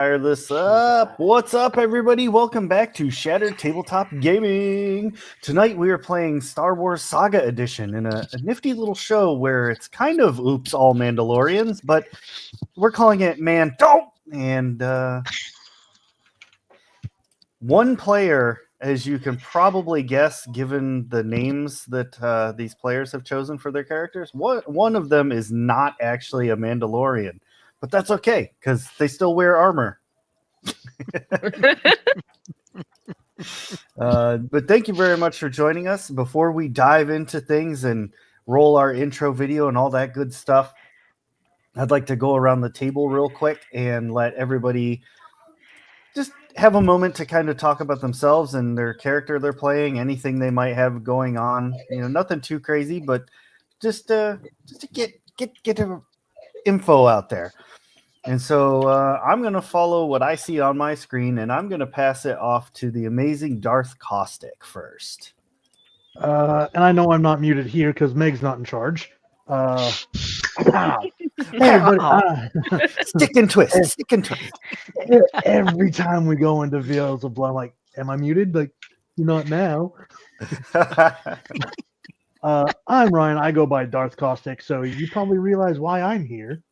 Fire this up. What's up, everybody? Welcome back to Shattered Tabletop Gaming. Tonight we are playing Star Wars Saga Edition in a nifty little show where it's kind of oops all Mandalorians, but we're calling it Mando. And one player, as you can probably guess, given the names that these players have chosen for their characters, one of them is not actually a Mandalorian. But that's okay, because they still wear armor. But thank you very much for joining us. Before we dive into things and roll our intro video and all that good stuff, I'd like to go around the table real quick and let everybody just have a moment to kind of talk about themselves and their character they're playing, anything they might have going on. You know, nothing too crazy, but just to get info out there. And so I'm going to follow what I see on my screen, and I'm going to pass it off to the amazing Darth Caustic first. And I know I'm not muted here because Meg's not in charge. Hey, everybody. Stick and twist. Stick and twist. Every time we go into Veils of Blood, I'm like, am I muted? Like, not now. I'm Ryan. I go by Darth Caustic, so you probably realize why I'm here.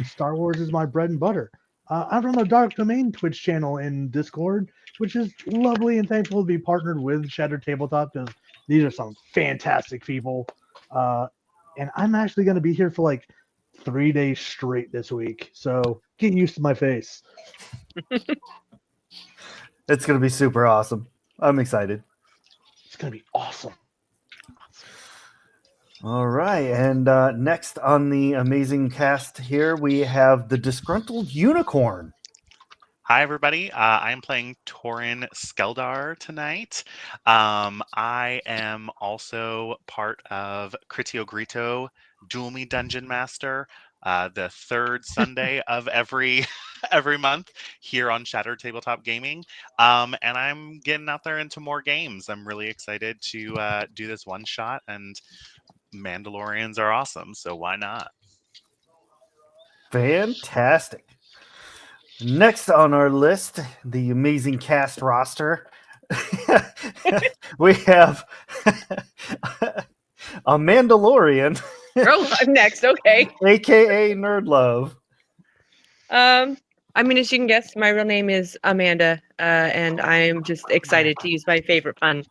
Star Wars is my bread and butter. I'm from the Dark Domain Twitch channel in Discord, which is lovely and thankful to be partnered with Shattered Tabletop because these are some fantastic people. And I'm actually going to be here for like 3 days straight this week. So get used to my face. It's going to be super awesome. I'm excited. It's going to be awesome. All right. And next on the amazing cast here, we have the Disgruntled Unicorn. Hi, everybody. I'm playing Torin Skeldar tonight. I am also part of Critio Grito Duel Me Dungeon Master, the third Sunday of every month here on Shattered Tabletop Gaming. And I'm getting out there into more games. I'm really excited to do this one shot, and Mandalorians are awesome, so why not? Fantastic. Next on our list, the amazing cast roster, we have a Mandalorian. Oh, I'm next. Okay. AKA Nerd Love. I mean, as you can guess, my real name is Amanda, and I'm just excited to use my favorite pun,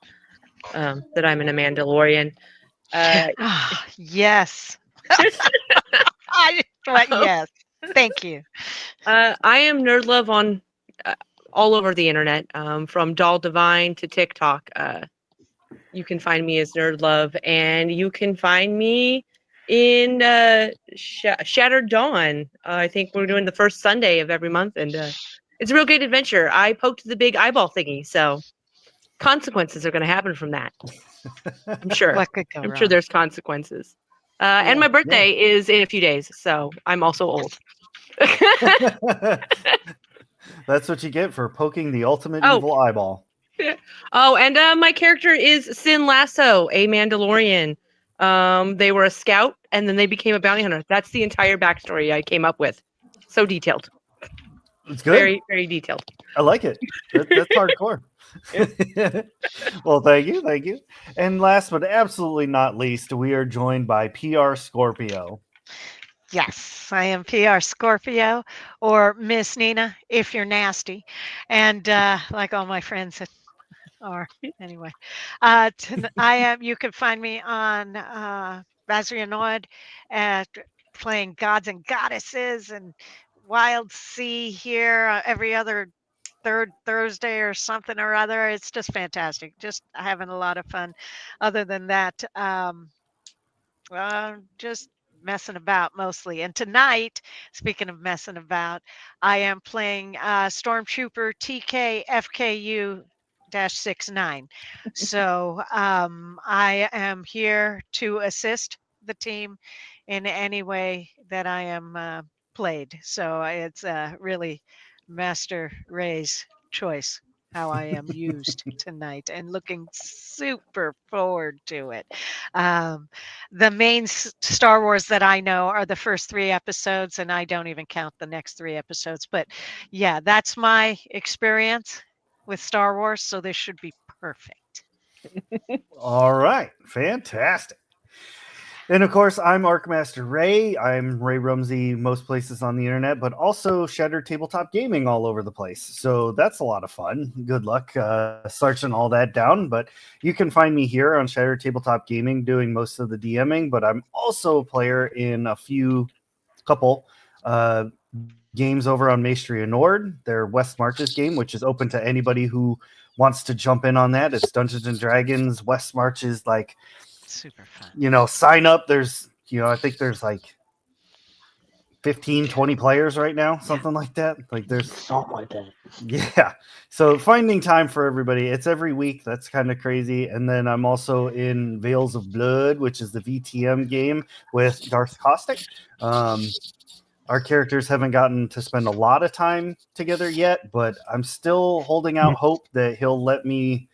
that I'm an Mandalorian. Yes. Yes. Thank you. I am Nerd Love on all over the internet, from Doll Divine to TikTok. You can find me as Nerd Love, and you can find me in Shattered Dawn. I think we're doing the first Sunday of every month, and it's a real great adventure. I poked the big eyeball thingy, so consequences are going to happen from that. I'm sure. What could go I'm wrong? sure there's consequences. And my birthday is in a few days, so I'm also old. That's what you get for poking the ultimate evil eyeball. Oh, and my character is Sin Lasso, a Mandalorian. They were a scout, and then they became a bounty hunter. That's the entire backstory I came up with. So detailed. It's good. Very, very detailed. I like it. That's hardcore. Well, thank you. And last but absolutely not least, we are joined by PR Scorpio. Yes, I am PR Scorpio, or Miss Nina, if you're nasty. And like all my friends are, anyway. You can find me on Razrianoid at playing gods and goddesses and Wild Sea here every other third Thursday or something or other. It's just fantastic. Just having a lot of fun. Other than that, just messing about mostly. And tonight, speaking of messing about, I am playing Stormtrooper TK FKU 69. So I am here to assist the team in any way that I am played. So it's really Master Ray's choice. how I am used tonight and looking super forward to it. Um, the main Star Wars that I know are the first 3 episodes, and I don't even count the next 3 episodes. But yeah, that's my experience with Star Wars, so this should be perfect. All right, fantastic. And of course, I'm Arcmaster Ray. I'm Ray Rumsey most places on the internet, but also Shattered Tabletop Gaming all over the place. So that's a lot of fun. Good luck searching all that down. But you can find me here on Shattered Tabletop Gaming doing most of the DMing, but I'm also a player in a couple games over on Maestria Nord. Their West Marches game, which is open to anybody who wants to jump in on that. It's Dungeons and Dragons. West Marches, like, Super fun. sign up. There's, I think there's like 15, 20 players right now, something like that. Like there's Something like that. yeah. So finding time for everybody. It's every week. That's kind of crazy. And then I'm also in Veils of Blood, which is the VTM game with Darth Caustic. Our characters haven't gotten to spend a lot of time together yet, but I'm still holding out hope that he'll let me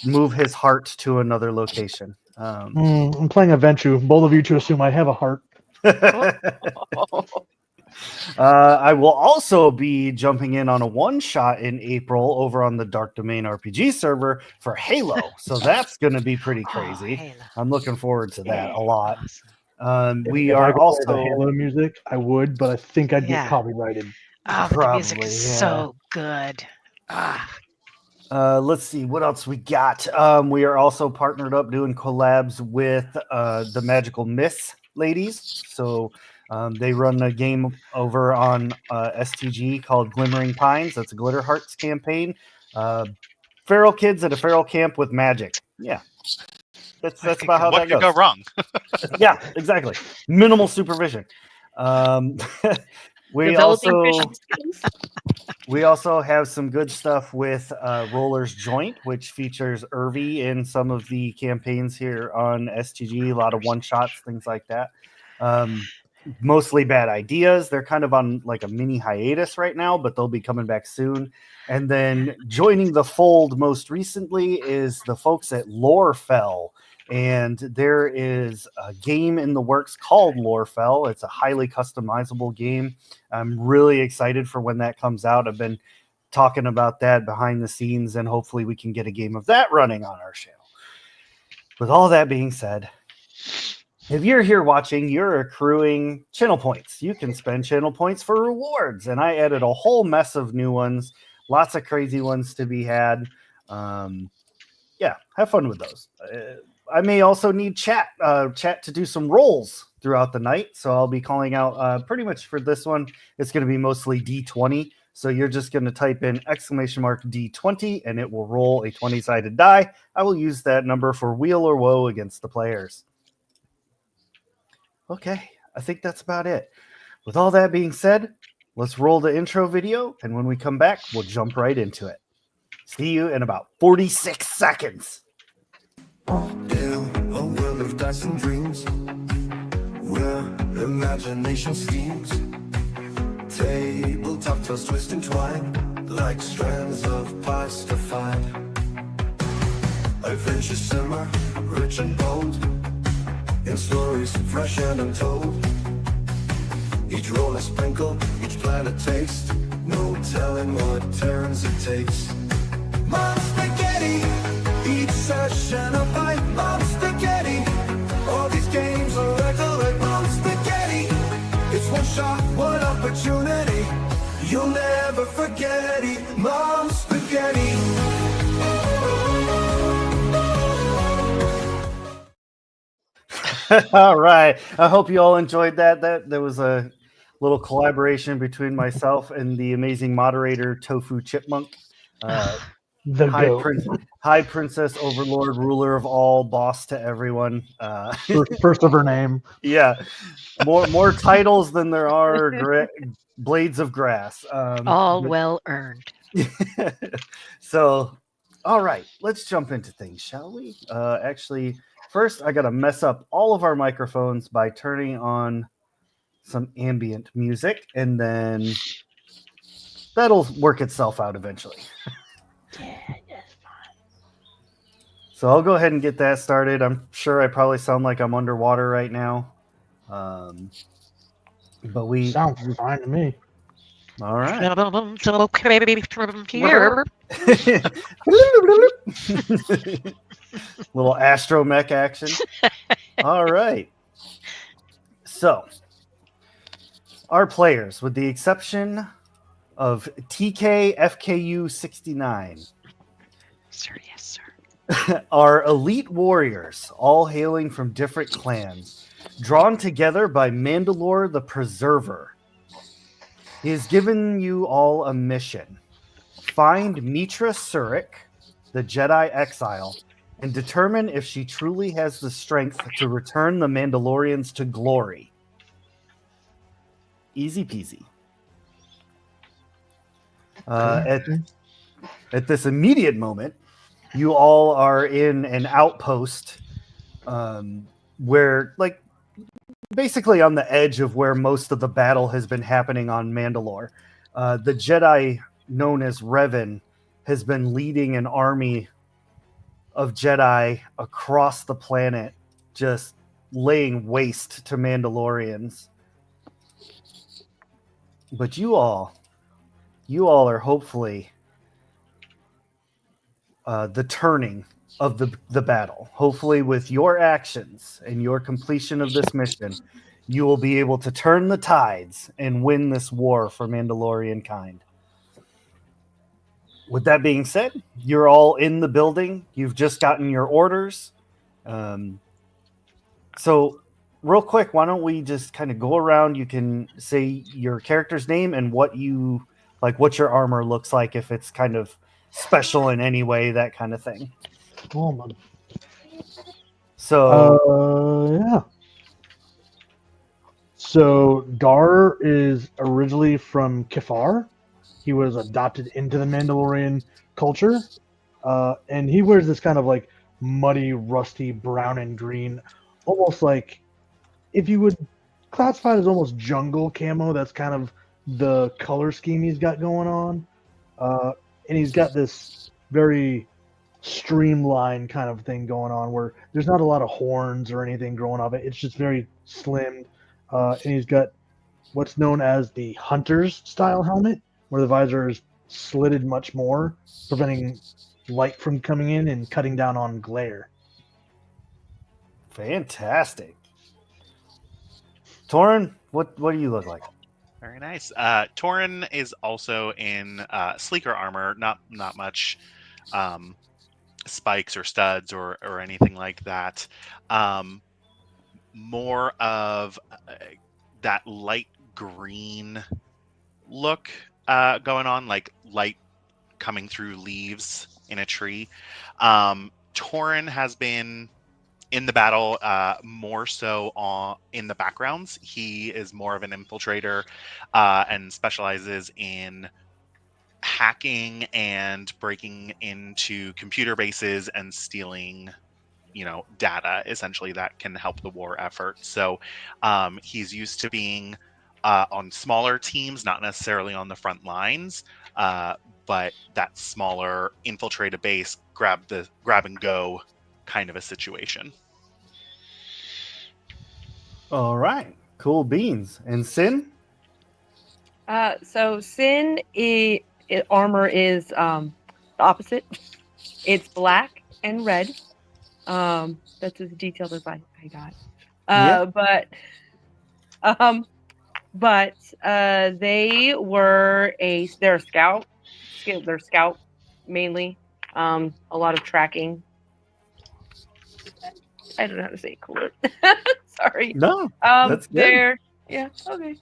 move his heart to another location. I'm playing a Ventrue. Both of you to assume I have a heart. I will also be jumping in on a one-shot in April over on the Dark Domain RPG server for Halo. So that's going to be pretty crazy. Halo. I'm looking forward to that a lot. Awesome. We If I are could play the also Halo music, I would, but I think I'd Yeah. get copyrighted. Oh, but the music Probably, is yeah. so good. Ah, let's see what else we got. We are also partnered up doing collabs with the Magical Miss ladies. So they run a game over on STG called Glimmering Pines. That's a Glitter Hearts campaign. Feral kids at a feral camp with magic. Yeah. That's about how What that could goes. go wrong? Yeah, exactly. Minimal supervision. We Developing also fishing skills. we also have some good stuff with Roller's Joint, which features Irvi in some of the campaigns here on STG. A lot of one shots, things like that. Mostly bad ideas. They're kind of on like a mini hiatus right now, but they'll be coming back soon. And then joining the fold most recently is the folks at Lorefell. And there is a game in the works called Lorefell. It's a highly customizable game. I'm really excited for when that comes out. I've been talking about that behind the scenes, and hopefully we can get a game of that running on our channel. With all that being said, if you're here watching, you're accruing channel points. You can spend channel points for rewards, and I added a whole mess of new ones, lots of crazy ones to be had. Yeah, have fun with those. I may also need chat to do some rolls throughout the night, so I'll be calling out pretty much for this one. It's going to be mostly D20, so you're just going to type in !D20 and it will roll a 20-sided die. I will use that number for weal or woe against the players. Okay, I think that's about it. With all that being said, let's roll the intro video, and when we come back, we'll jump right into it. See you in about 46 seconds. In a world of dice and dreams, where imagination schemes, tabletop tales twist and twine, like strands of past to find. Adventures simmer, rich and bold, in stories fresh and untold. Each roll a sprinkle, each plan a taste, no telling what turns it takes. Mom spaghetti, each session a bite. Mom spaghetti, all these games are like Mom spaghetti. It's one shot, one opportunity, you'll never forget it. Mom spaghetti. All right. I hope you all enjoyed that. There was a little collaboration between myself and the amazing moderator Tofu Chipmunk. The goat. High Princess, Overlord, Ruler of all, Boss to everyone. First of her name. Yeah, more titles than there are blades of grass. all well earned. So, all right, let's jump into things, shall we? Actually, first I got to mess up all of our microphones by turning on some ambient music, and then that'll work itself out eventually. Yeah, that's fine. So I'll go ahead and get that started. I'm sure I probably sound like I'm underwater right now. But we Sounds fine to me. all right. Here. Little astromech action. All right. So, our players, with the exception of TK FKU 69, Sir, yes, sir. are elite warriors, all hailing from different clans, drawn together by Mandalore the Preserver. He has given you all a mission. Find Mitra Surik, the Jedi exile, and determine if she truly has the strength to return the Mandalorians to glory. Easy peasy. At this immediate moment, you all are in an outpost where, like, basically on the edge of where most of the battle has been happening on Mandalore. The Jedi known as Revan has been leading an army of Jedi across the planet, just laying waste to Mandalorians. But you all are hopefully the turning of the battle. Hopefully, with your actions and your completion of this mission, you will be able to turn the tides and win this war for Mandalorian kind. With that being said, you're all in the building. You've just gotten your orders. So, real quick, why don't we just kind of go around? You can say your character's name and what your armor looks like, if it's kind of special in any way, that kind of thing. Oh, man. So, Yeah. So Dar is originally from Kefar. He was adopted into the Mandalorian culture, and he wears this kind of like muddy, rusty brown and green, almost like, if you would classify it as almost jungle camo. That's kind of the color scheme he's got going on, and he's got this very streamlined kind of thing going on where there's not a lot of horns or anything growing off it. It's just very slim, and he's got what's known as the hunter's style helmet, where the visor is slitted much more, preventing light from coming in and cutting down on glare. fantastic. Torin, what do you look like? Very nice. Torin is also in sleeker armor, not much spikes or studs or anything like that. More of that light green look going on, like light coming through leaves in a tree. Torin has been in the battle more so in the backgrounds. He is more of an infiltrator and specializes in hacking and breaking into computer bases and stealing, data essentially that can help the war effort. So he's used to being on smaller teams, not necessarily on the front lines, but that smaller infiltrate a base, grab and go kind of a situation. All right, cool beans. And Sin? So Sin armor is the opposite. It's black and red. That's as detailed as I got. But they're a scout. They're scout mainly. A lot of tracking. I don't know how to say it cooler. Sorry. No, that's good. Yeah, okay.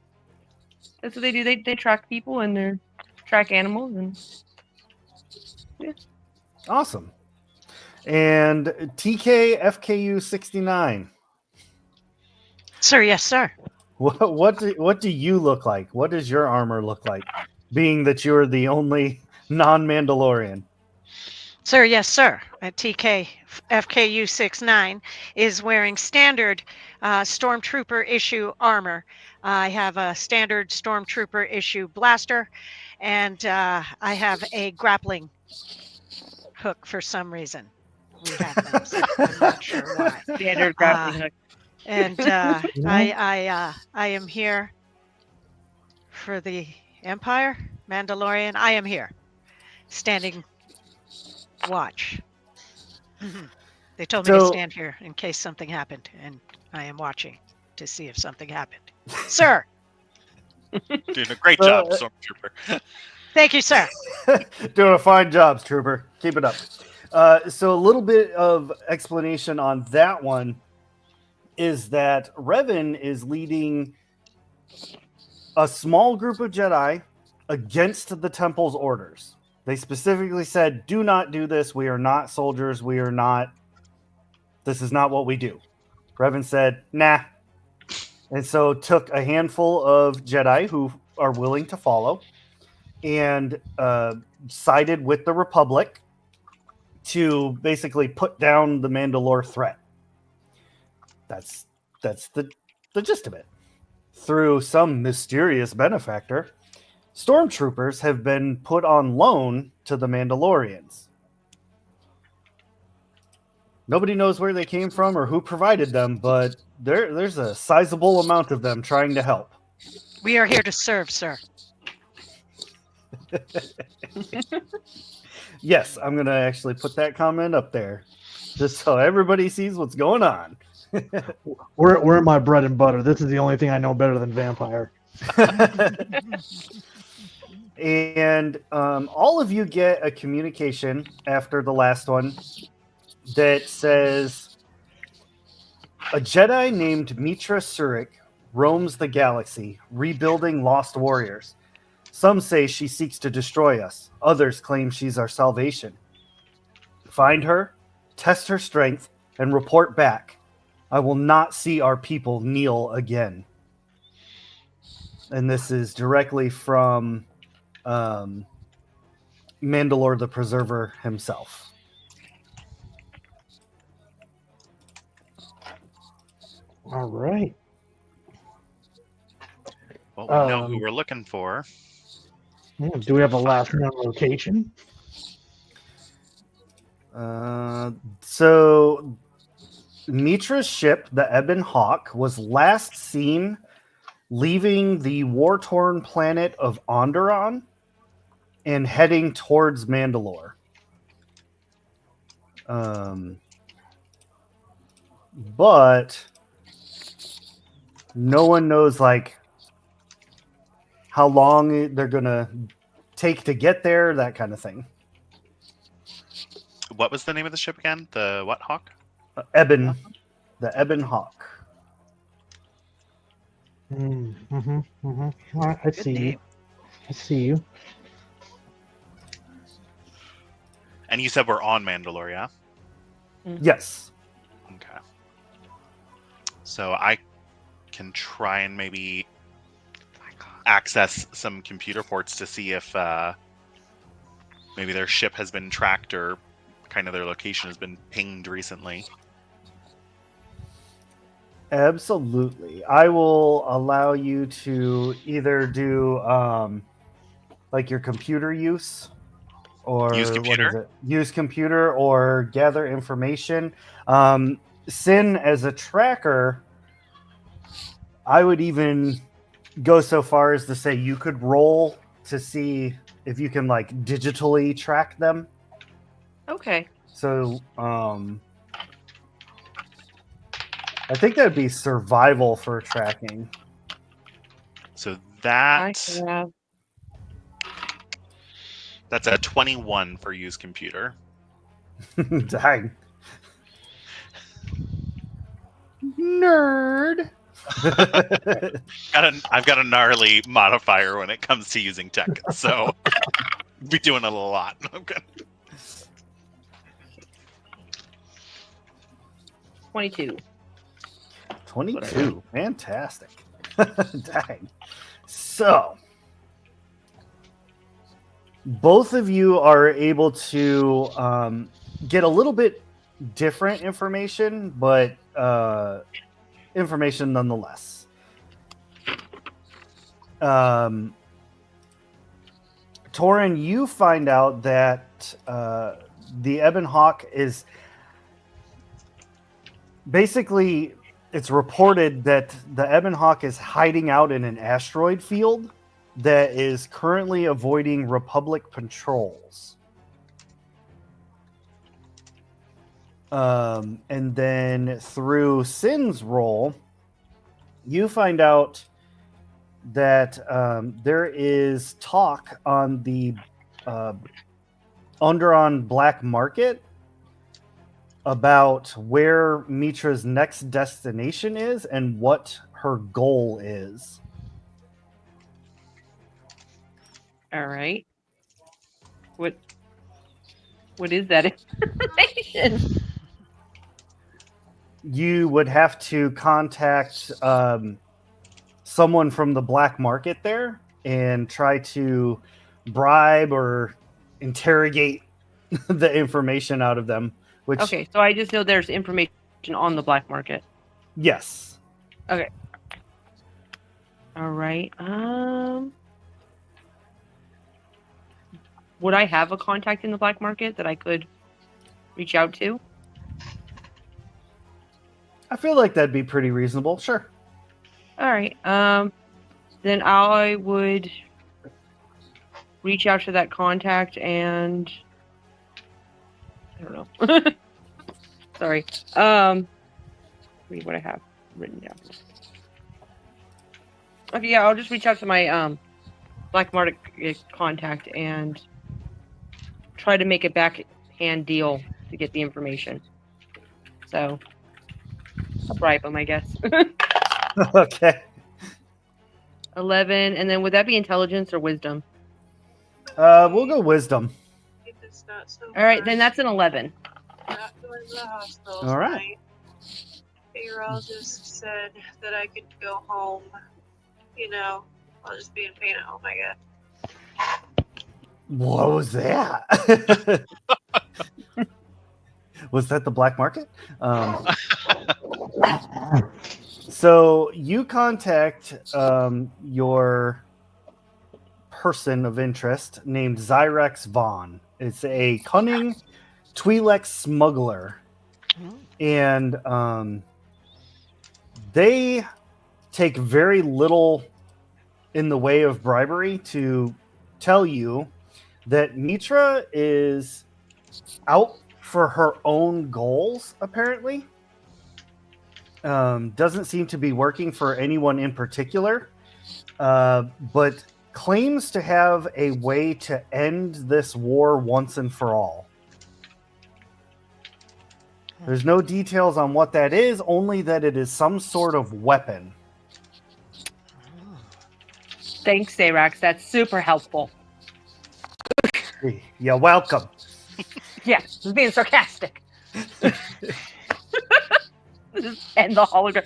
That's what they do. They track people and they track animals and yeah. Awesome. And TK FKU 69. Sir, yes, sir. What do you look like? What does your armor look like, being that you're the only non-Mandalorian? Sir, yes, sir. TK FKU 69 is wearing standard Stormtrooper issue armor. I have a standard Stormtrooper issue blaster and I have a grappling hook for some reason. We have those. I'm not sure why. Standard grappling hook. And Yeah. I am here for the Empire, Mandalorian. I am here, standing watch. They told me to So- stand here in case something happened, and I am watching to see if something happened. Sir, Doing a great job, Stormtrooper. thank you, sir. Doing a fine job, Trooper. Keep it up. So a little bit of explanation on that one is that Revan is leading a small group of Jedi against the Temple's orders. They specifically said, do not do this. We are not soldiers. We are not. This is not what we do. Revan said, nah. And so took a handful of Jedi who are willing to follow and sided with the Republic to basically put down the Mandalore threat. That's the gist of it. Through some mysterious benefactor, stormtroopers have been put on loan to the Mandalorians. Nobody knows where they came from or who provided them, but there's a sizable amount of them trying to help. We are here to serve, sir. Yes, I'm going to actually put that comment up there just so everybody sees what's going on. We're my bread and butter. This is the only thing I know better than vampire. And all of you get a communication after the last one that says a Jedi named Mitra Surik roams the galaxy, rebuilding lost warriors. Some say she seeks to destroy us. Others claim she's our salvation. Find her, test her strength, and report back. I will not see our people kneel again. And this is directly from Mandalore the Preserver himself. All right. Well, we know who we're looking for. Yeah, do we have a last known location? So Mitra's ship, the Ebon Hawk, was last seen leaving the war-torn planet of Onderon and heading towards Mandalore. But no one knows like how long they're gonna take to get there, that kind of thing. What was the name of the ship again? The what hawk? The Ebon Hawk. All right, I see you. name. I see you. And you said we're on Mandalore, yeah? Yes. Okay. So I can try and maybe access some computer ports to see if maybe their ship has been tracked or kind of their location has been pinged recently. Absolutely. I will allow you to either do like your computer use or Use computer? what is it? Use computer or gather information. Sin as a tracker, I would even go so far as to say you could roll to see if you can like digitally track them. Okay. So I think that'd be survival for tracking. So I have. that's a 21 for use computer. Dang. Nerd. I've got a gnarly modifier when it comes to using tech, so be doing it a lot. Okay. 22. 22. Fantastic. Dang. So, both of you are able to get a little bit different information, but information nonetheless. Torin, you find out that the Ebon Hawk is basically, it's reported that the Ebon Hawk is hiding out in an asteroid field that is currently avoiding Republic patrols. And then through Sin's role, you find out that there is talk on the Onderon black market about where Mitra's next destination is and what her goal is. All right. What is that information? You would have to contact someone from the black market there and try to bribe or interrogate the information out of them. Which, Okay, so I just know there's information on the black market. yes. Okay. All right. Would I have a contact in the black market that I could reach out to? I feel like that'd be pretty reasonable. Sure. All right. Then I would reach out to that contact and I don't know. Sorry. Read what I have written down. Okay, yeah, I'll just reach out to my black market contact and try to make a backhand deal to get the information. So I'll bribe him, I guess. Okay. 11, and then would that be intelligence or wisdom? We'll go wisdom. If it's not so All right, then much, that's an 11. not going to the hospital All right. tonight. The urologist said that I could go home. You know, I'll just be in pain at home, I guess. What was that? Was that the black market? So you contact your person of interest named Zyrex Vaughn. It's a cunning Twi'lek smuggler. And they take very little in the way of bribery to tell you that Mitra is out for her own goals, apparently. Doesn't seem to be working for anyone in particular, but claims to have a way to end this war once and for all. There's no details on what that is, only that it is some sort of weapon. Thanks, Arax. That's super helpful. You're welcome. Yeah, just being sarcastic. Just end the hologram.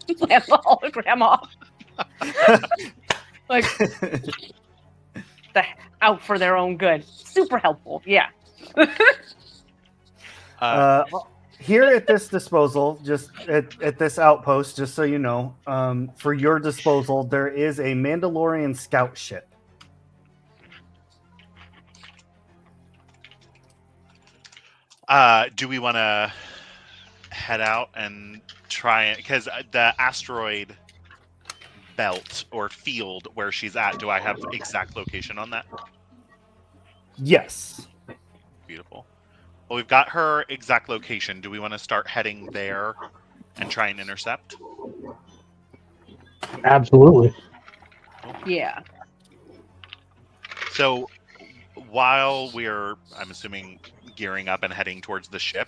Slam the hologram off. Like, out for their own good. Super helpful. Yeah. Here at this disposal, just at this outpost, just so you know, for your disposal, there is a Mandalorian scout ship. Do we want to head out and try it? Because the asteroid belt or field where she's at, do I have exact location on that? Yes. Beautiful. Well, we've got her exact location. Do we want to start heading there and try and intercept? Absolutely. Yeah. So while we're, I'm assuming, gearing up and heading towards the ship,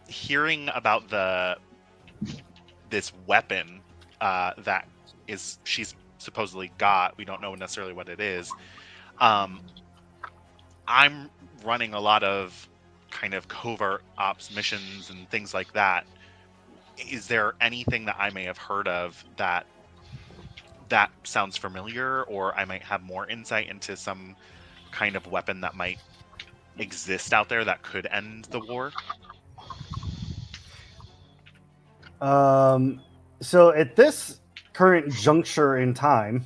hearing about this weapon that she's supposedly got, we don't know necessarily what it is. I'm running a lot of kind of covert ops missions and things like that. Is there anything that I may have heard of that sounds familiar, or I might have more insight into some kind of weapon that might exist out there that could end the war? So at this current juncture in time,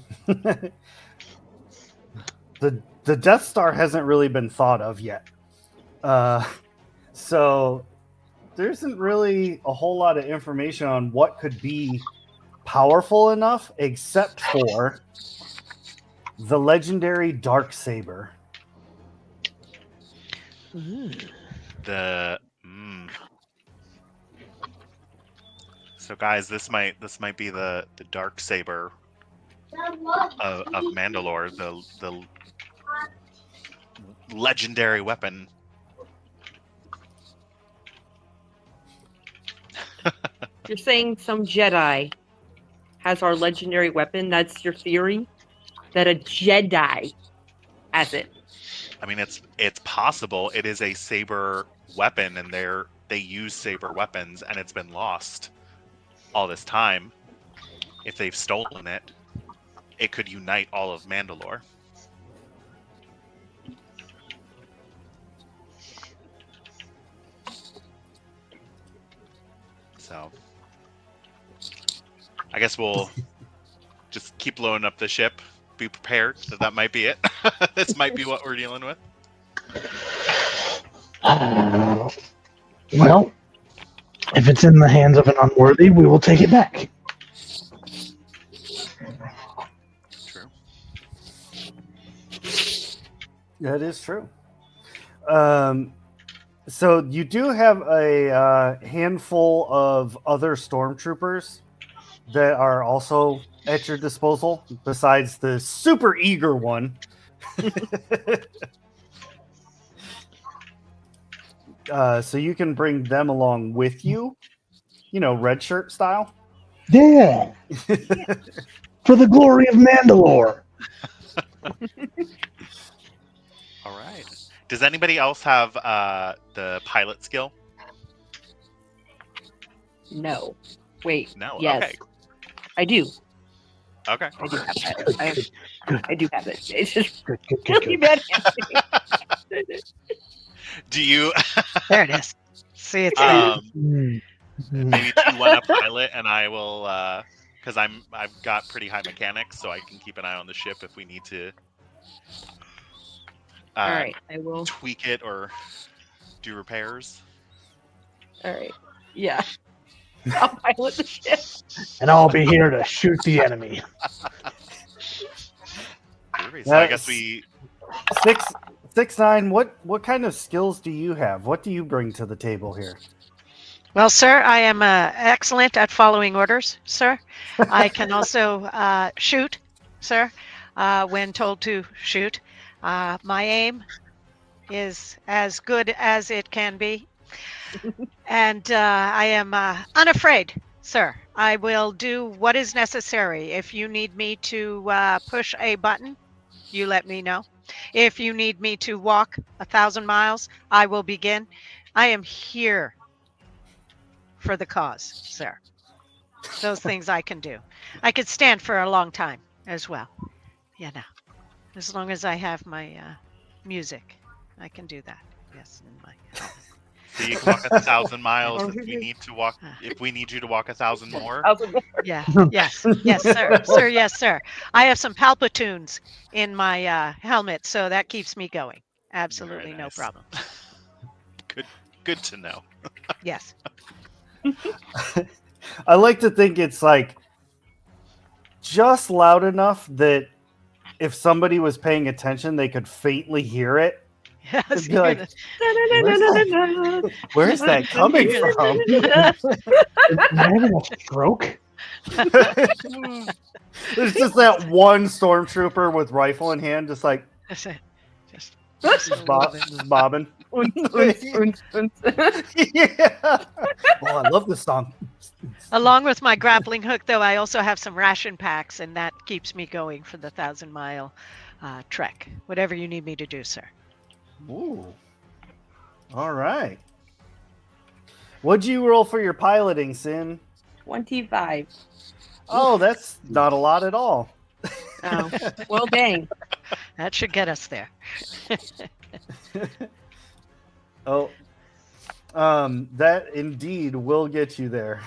the Death Star hasn't really been thought of yet. So there isn't really a whole lot of information on what could be powerful enough, except for the legendary Darksaber. The So guys, this might be the dark saber of Mandalore, the legendary weapon. You're saying some Jedi has our legendary weapon? That's your theory? That a Jedi has it? I mean, it's possible. It is a saber weapon, and they use saber weapons, and it's been lost all this time. If they've stolen it, it could unite all of Mandalore. So, I guess we'll just keep blowing up the ship. Be prepared that might be it. This might be what we're dealing with. Well, if it's in the hands of an unworthy, we will take it back. True. That is true. So you do have a handful of other stormtroopers that are also at your disposal, besides the super eager one. So you can bring them along with you, red shirt style. Yeah. For the glory of Mandalore. All right. Does anybody else have the pilot skill? No. Wait. No. Yes. Okay. I do. Okay. I do have that. I do have it. It's just Good. really bad. Do you There it is. See, it's maybe do one up pilot, and I will because I've got pretty high mechanics, so I can keep an eye on the ship if we need to. All right. I will. Tweak it or do repairs. All right. Yeah. I'll pilot the ship. And I'll be here to shoot the enemy. So I guess we 6'9", what kind of skills do you have? What do you bring to the table here? Well, sir, I am excellent at following orders, sir. I can also shoot, sir, when told to shoot. My aim is as good as it can be. And I am unafraid, sir. I will do what is necessary. If you need me to push a button, you let me know. If you need me to walk 1,000 miles, I will begin. I am here for the cause, sir. Those things I can do. I could stand for a long time as well. As long as I have my music, I can do that. Yes, in my. So you can walk 1,000 miles if we need to walk. If we need you to walk 1,000 more. Yeah. Yes, sir. Sir, yes, sir. I have some palpitoons in my helmet, so that keeps me going. Absolutely, Very no nice. problem. Good to know. Yes. I like to think it's like just loud enough that if somebody was paying attention, they could faintly hear it. Yes. It'd be like, where's that coming from? Am I having a stroke? There's just that one stormtrooper with rifle in hand, just like That's it. Just just bobbing. Yeah. Oh, I love this song. Along with my grappling hook, though, I also have some ration packs, and that keeps me going for the 1,000-mile trek. Whatever you need me to do, sir. Ooh. All right. What'd you roll for your piloting, Sin? 25. Oh, that's not a lot at all. Oh, well, dang. That should get us there. Oh, that indeed will get you there.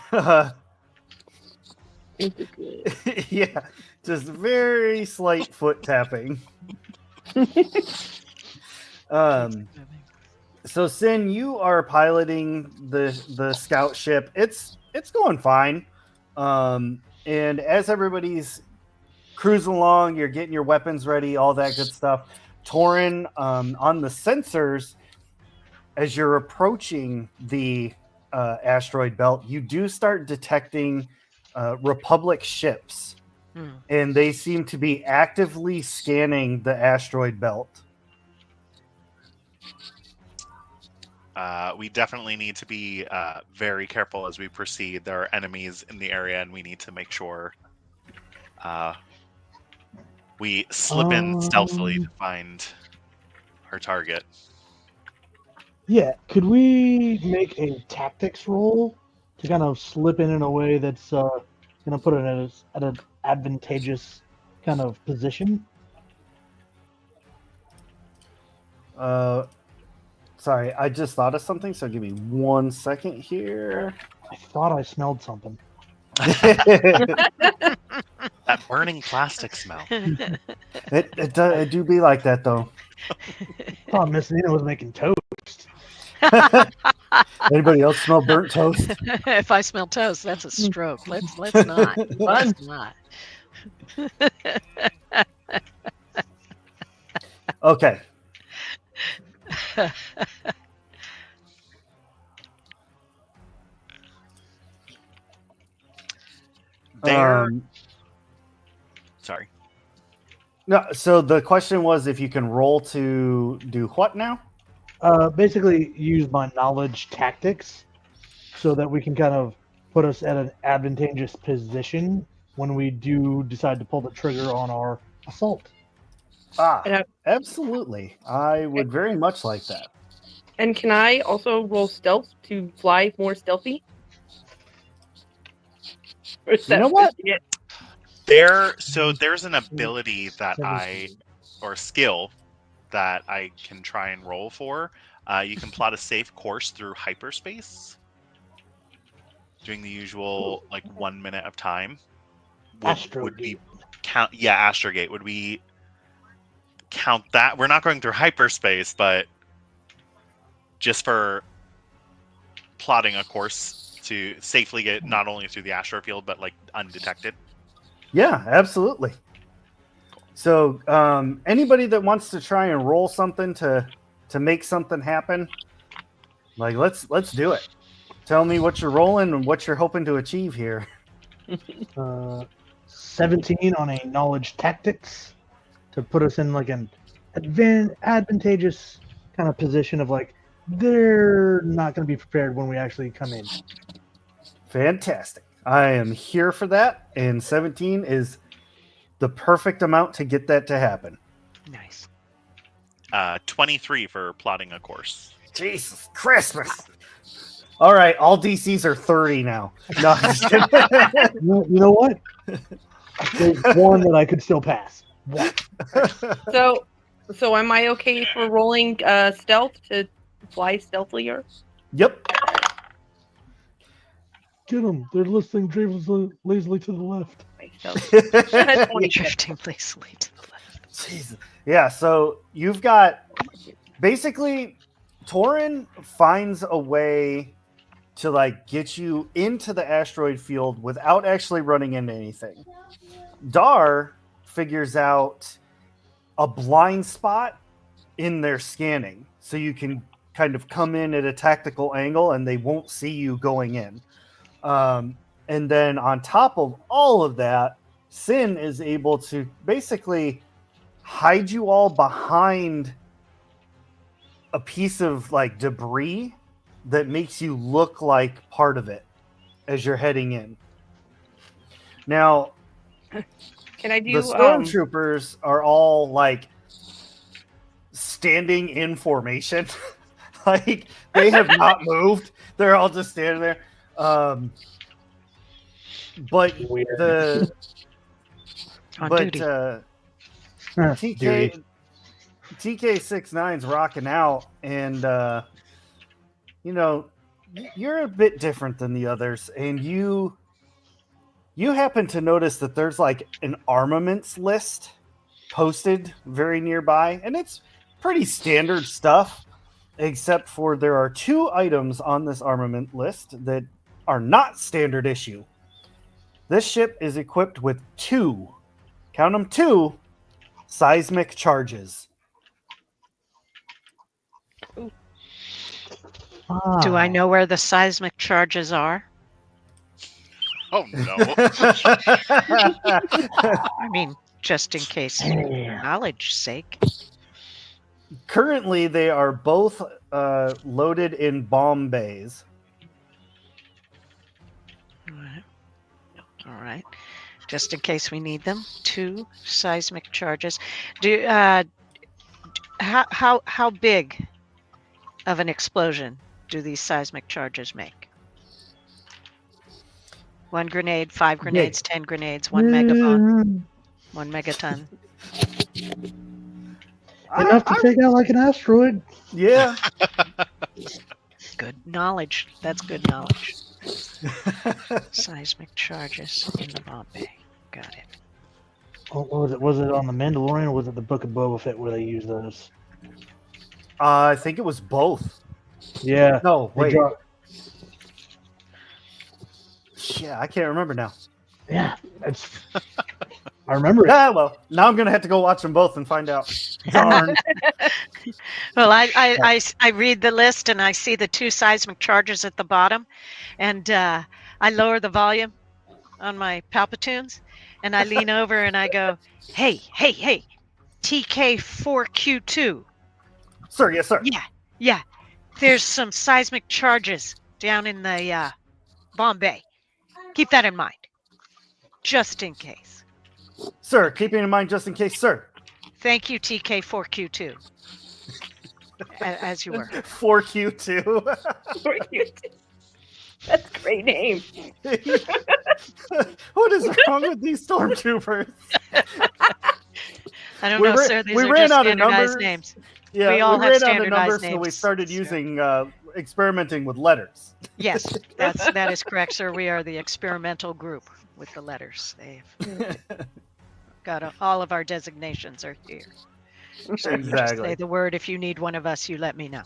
Yeah, just very slight foot tapping. So Sin, you are piloting the scout ship. It's going fine. And as everybody's cruising along, you're getting your weapons ready, all that good stuff. Torin, on the sensors, as you're approaching the asteroid belt, you do start detecting Republic ships, and they seem to be actively scanning the asteroid belt. We definitely need to be very careful as we proceed. There are enemies in the area, and we need to make sure we slip in stealthily to find our target. Yeah, could we make a tactics roll to kind of slip in a way that's going to put it at an advantageous kind of position? Sorry, I just thought of something, so give me 1 second here. I thought I smelled something. That burning plastic smell. It do be like that, though. I thought Miss Nina was making toast. Anybody else smell burnt toast? If I smell toast, that's a stroke. Let's not. Let's not. Okay. Sorry. No, so the question was if you can roll to do what now? Basically, use my knowledge tactics so that we can kind of put us at an advantageous position when we do decide to pull the trigger on our assault. Absolutely. I would very much like that. And can I also roll stealth to fly more stealthy? You know what? There's an ability that or skill that I can try and roll for. You can plot a safe course through hyperspace, doing the usual 1 minute of time. Would we count? Yeah, Astrogate. Would we count that? We're not going through hyperspace, but just for plotting a course to safely get not only through the astro field but undetected. Yeah, absolutely. So anybody that wants to try and roll something to make something happen, let's do it. Tell me what you're rolling and what you're hoping to achieve here. 17 on a knowledge tactics to put us in an advantageous kind of position of they're not going to be prepared when we actually come in. Fantastic. I am here for that, and 17 is the perfect amount to get that to happen. Nice. 23 for plotting a course. Jesus Christmas. All right, all DCs are 30 now. No, I'm just kidding. You know what? There's one that I could still pass. One. So am I okay for rolling stealth to fly stealthier? Yep. Get them. They're listening lazily to the left. Drifting lazily to the left. Jesus. Yeah, so you've got basically Torin finds a way to get you into the asteroid field without actually running into anything. Dar figures out a blind spot in their scanning, so you can kind of come in at a tactical angle and they won't see you going in. And then on top of all of that, Sin is able to basically hide you all behind a piece of debris that makes you look like part of it as you're heading in. Now, can I do the stormtroopers are all standing in formation. They have not moved. They're all just standing there. But Weird. TK69's rocking out, and you're a bit different than the others, and you happen to notice that there's an armaments list posted very nearby, and it's pretty standard stuff, except for there are 2 items on this armament list that are not standard issue. This ship is equipped with 2, count them 2, seismic charges. Do I Ah. know where the seismic charges are? Oh no. I mean, just in case, Damn. knowledge sake. Currently, they are both loaded in bomb bays. All right. Just in case we need them. 2 seismic charges. How big of an explosion do these seismic charges make? 1 grenade, 5 grenades, 10 grenades, 1 megabomb, 1 megaton. Enough to take out like an asteroid. Yeah. Good knowledge. That's good knowledge. Seismic charges in the bomb bay. Got it. What was it? Was it on the Mandalorian or was it the Book of Boba Fett where they use those? I think it was both. Yeah. No, they wait. drop- Yeah, I can't remember now. Yeah. It's. I remember it. Yeah, well, now I'm gonna have to go watch them both and find out. Darn. Well, I read the list and I see the 2 seismic charges at the bottom, and I lower the volume on my Palpatoons, and I lean over and I go, "Hey, TK4Q2. Sir, yes, sir. Yeah. There's some seismic charges down in the bomb bay. Keep that in mind, just in case." Sir, keeping in mind just in case, sir. Thank you, TK4Q2. As you were. 4Q2. That's a great name. What is wrong with these stormtroopers? I don't We know, ran- sir. These we are ran just out of standardized numbers. names. Yeah, We all have ran out of standardized numbers, so we names, started sir. using experimenting with letters. Yes, that is correct, sir. We are the experimental group with the letters. They've got all of our designations are here. So you just Exactly. say the word. If you need one of us, you let me know.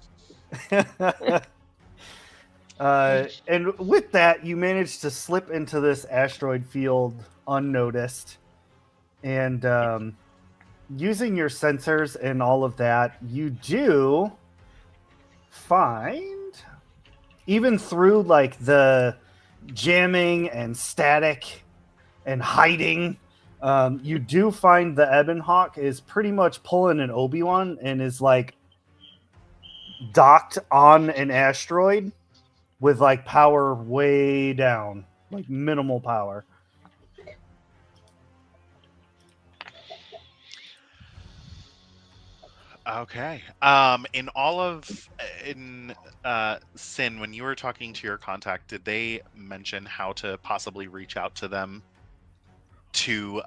And with that, you managed to slip into this asteroid field unnoticed. And using your sensors and all of that, you do find, even through like the jamming and static and hiding, you do find the Ebon Hawk is pretty much pulling an Obi-Wan and is like docked on an asteroid with like power way down, like minimal power. Okay. In Sin, when you were talking to your contact, did they mention how to possibly reach out to them to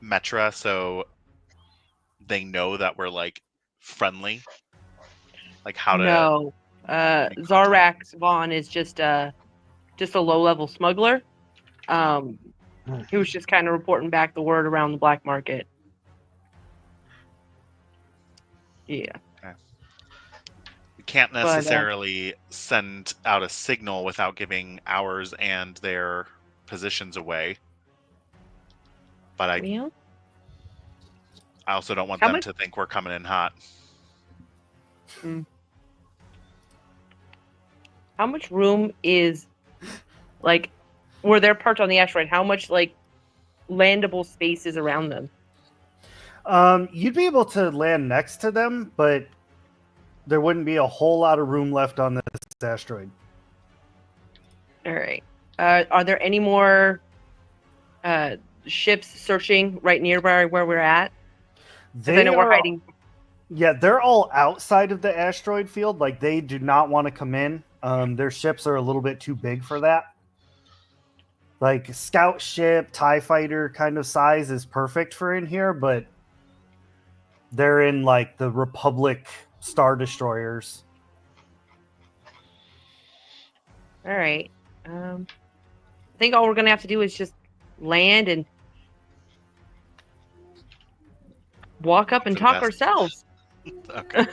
Metra so they know that we're like friendly? Like how to No. Zarak Vaughn is just a low level smuggler. He was just kind of reporting back the word around the black market. Yeah. we can't But, necessarily send out a signal without giving ours and their positions away. But I Well, also don't want How them much- to think we're coming in hot. how much room is, like, where they're parked on the asteroid? How much, like, landable space is around them? You'd be able to land next to them, but there wouldn't be a whole lot of room left on this asteroid. All right. Are there any more ships searching right nearby where we're at? 'Cause I know we're hiding. Yeah, they're all outside of the asteroid field. Like, they do not want to come in. Their ships are a little bit too big for that. Like, scout ship, TIE fighter kind of size is perfect for in here, but they're in, like, the Republic Star Destroyers. All right. I think all we're gonna have to do is just land and walk up and For the talk best. ourselves, Okay.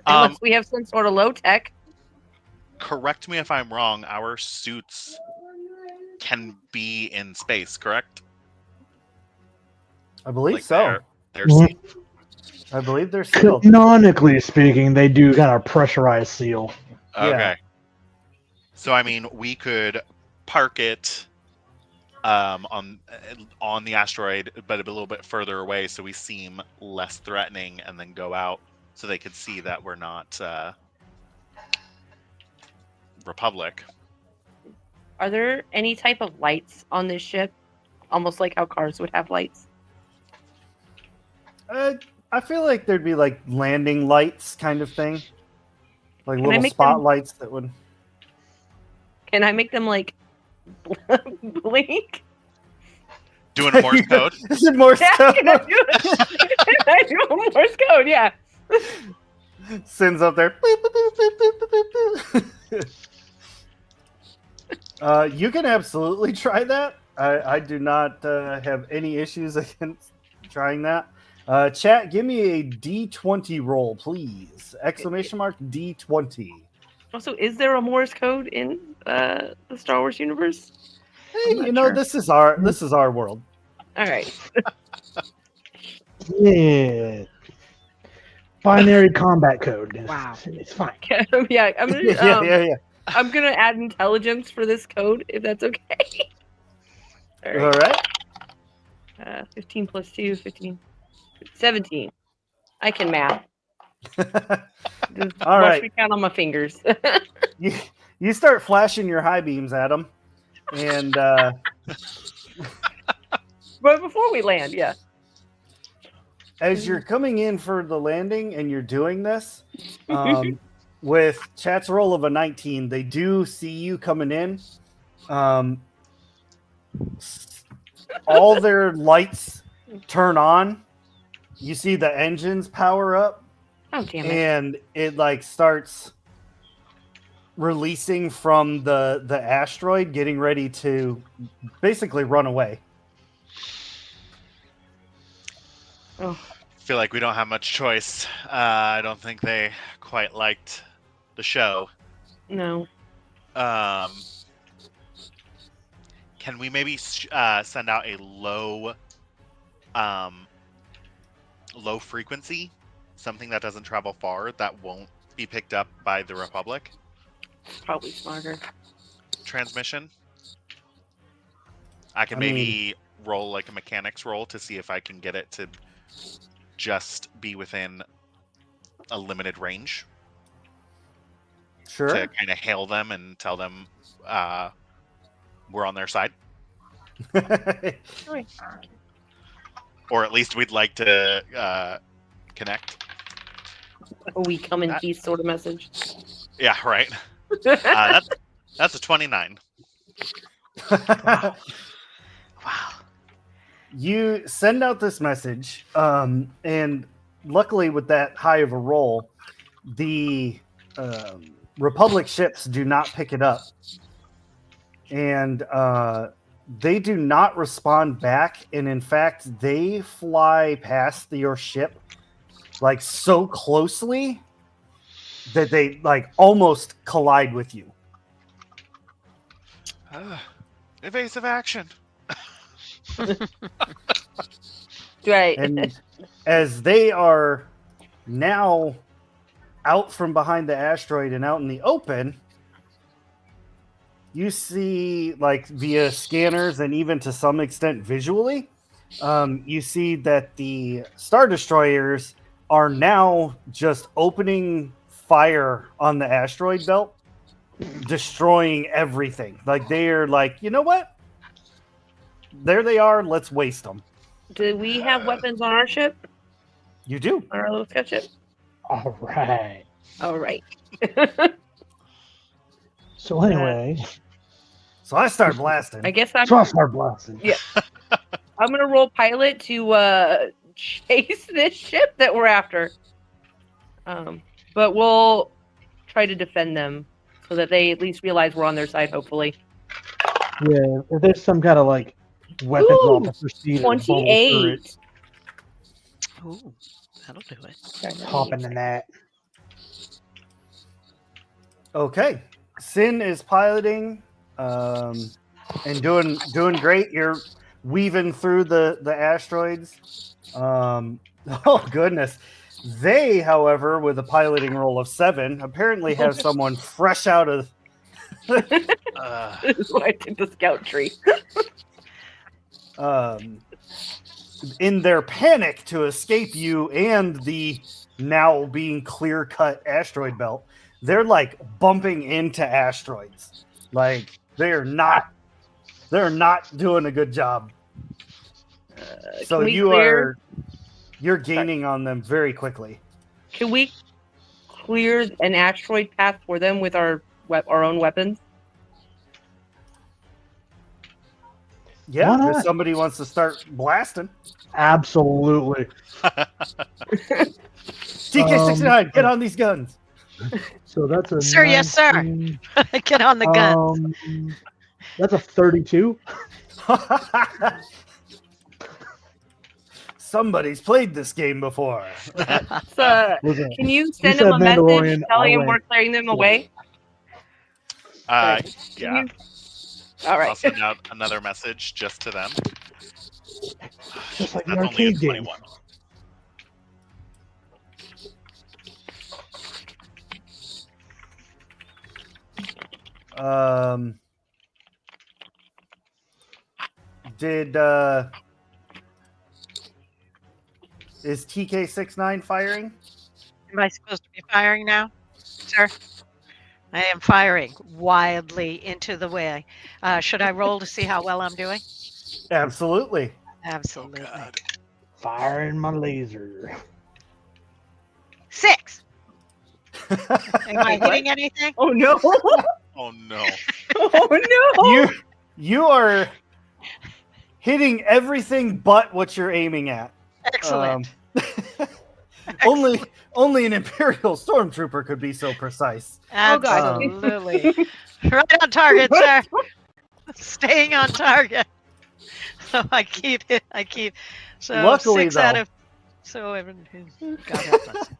unless we have some sort of low tech. Correct me if I'm wrong. Our suits can be in space, correct? I believe Like so. they're Mhm. sealed. I believe they're sealed. Canonically speaking, they do kind of pressurized seal. Yeah. Okay. So I mean, we could park it on the asteroid, but a little bit further away, so we seem less threatening, and then go out so they could see that we're not Republic. Are there any type of lights on this ship? Almost like how cars would have lights. I feel like there'd be like landing lights kind of thing. Like Can I little make them- spotlights that would. Can I make them like blink? Doing a Morse code. This is Morse Yeah, code. can I do it? Can I do a Morse code? Yeah. Sends up there. Boop, boop, boop, boop, boop, boop, boop. You can absolutely try that. I do not have any issues against trying that. Chat, give me a D20 roll, please. Exclamation mark D20. Also, is there a Morse code in the Star Wars universe? Hey, I'm not you know, sure. this is our world. All right. Yeah. Binary combat code. Wow. It's fine. Yeah, I'm gonna. yeah. I'm gonna add intelligence for this code, if that's okay. All All right. right. 15 plus 2, 15. 17. I can math. Just All watch right. me count on my fingers. You start flashing your high beams at them, and But before we land, yeah. as you're coming in for the landing and you're doing this, with chat's roll of a 19, they do see you coming in. All their lights turn on. You see the engines power up, Oh, damn it. and it like starts releasing from the asteroid, getting ready to basically run away. Oh, Feel like we don't have much choice. I don't think they quite liked the show. no. Can we maybe send out a low frequency, something that doesn't travel far, that won't be picked up by the Republic Probably smarter. transmission? I can I mean- maybe roll like a mechanics roll to see if I can get it to just be within a limited range Sure. to kind of hail them and tell them we're on their side. Or at least we'd like to connect. We come in peace sort of message. Yeah, right. That's a 29. Wow. You send out this message, and luckily with that high of a roll, the Republic ships do not pick it up. And they do not respond back. And in fact, they fly past your ship like so closely that they like almost collide with you. Evasive action. Right. And as they are now out from behind the asteroid and out in the open, you see, like via scanners and even to some extent visually, you see that the Star Destroyers are now just opening fire on the asteroid belt, destroying everything. Like they are like, you know what? There they are. Let's waste them. Do we have weapons on our ship? You do. On our little scout ship? All right. All right. So anyway, So I start blasting. I guess I'm trust our blessing. gonna roll pilot to chase this ship that we're after. But we'll try to defend them so that they at least realize we're on their side, hopefully. Yeah, if there's some kind of like weapons Ooh, officer seat or bubble turret. 28. Ooh, that'll do it. Hop in the net. Okay, Sin is piloting and doing great. You're weaving through the asteroids. Oh goodness. They, however, with a piloting roll of 7, apparently have someone fresh out of This is why I took the scout tree. in their panic to escape you and the now being clear-cut asteroid belt. They're like bumping into asteroids. Like they're not doing a good job. So can we you're gaining on them very quickly. Can we clear an asteroid path for them with our own weapons? Yeah, Why if not? somebody wants to start blasting. Absolutely. TK69, get on these guns. So that's a Sir, yes, sir. 19, Get on the guns. That's a 32. Somebody's played this game before. So, Listen, can you said send them a message Mandalorian, telling I them we're went. clearing them away? Can Yeah. you- All I'll right. send out another message just to them. Just like the That's only a arcade game. 21. Did is TK69 firing? Am I supposed to be firing now, sir? I am firing wildly into the way. Should I roll to see how well I'm doing? Absolutely. Absolutely. God. Firing my laser. 6. Am I What? hitting anything? Oh no! Oh no. Oh no! You are hitting everything but what you're aiming at. Excellent. Only an Imperial stormtrooper could be so precise. Oh, God. Absolutely. Right on target, sir. Staying on target. So I keep it. So Luckily, 6 out though- of. So God help us.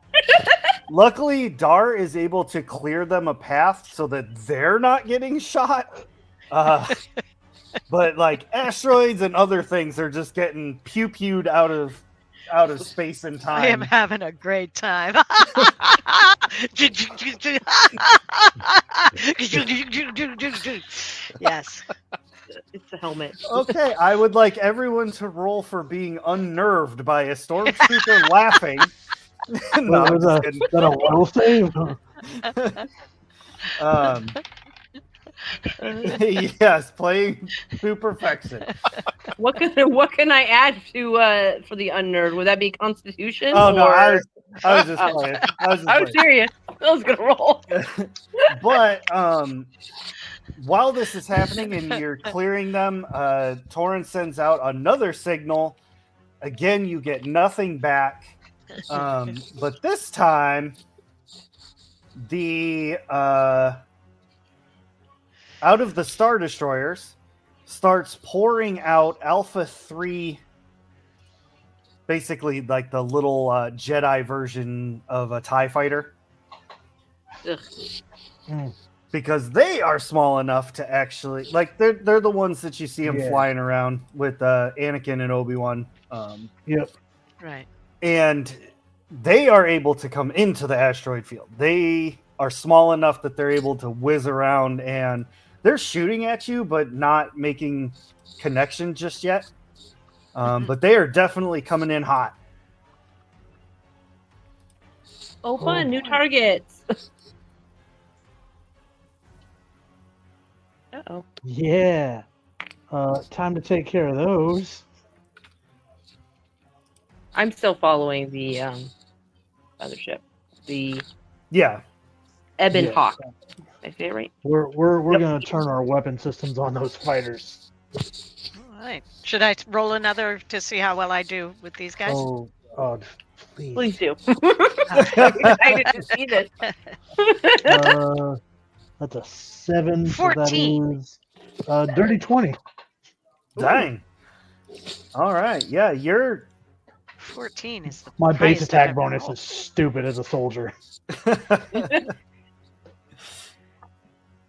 Luckily, Dar is able to clear them a path so that they're not getting shot. But like asteroids and other things are just getting pew-pewed out of space and I am time. having a great time. Yes. It's the helmet. Okay, I would like everyone to roll for being unnerved by a stormtrooper laughing. No, I'm Was just that a will save? kidding. Yes, playing to perfection. What can I add to for the unnerd? Would that be Constitution? Oh no, I or- was just playing. I was just I was playing. serious. I was gonna roll. But while this is happening and you're clearing them, Torrent sends out another signal. Again, you get nothing back. But this time, the out of the Star Destroyers starts pouring out Alpha 3, basically like the little Jedi version of a TIE fighter. Ugh. Because they are small enough to actually, like, they're the ones that you see them Yeah. flying around with Anakin and Obi-Wan. Yep. Right. And they are able to come into the asteroid field. They are small enough that they're able to whiz around, and they're shooting at you, but not making connection just yet. But they are definitely coming in hot. Oh, fun! New targets. Uh-oh. Yeah. Time to take care of those. I'm still following the other ship, the Yeah. Ebon Yes. Hawk. Did I say it right? We're Yep. gonna turn our weapon systems on those fighters. All right. Should I roll another to see how well I do with these guys? Oh, please. Please do. I'm excited to see this. That's a 7. So 14. that is dirty 20. Dang. All right. Yeah, you're 14 is the My base highest I've attack ever bonus rolled. is stupid as a soldier.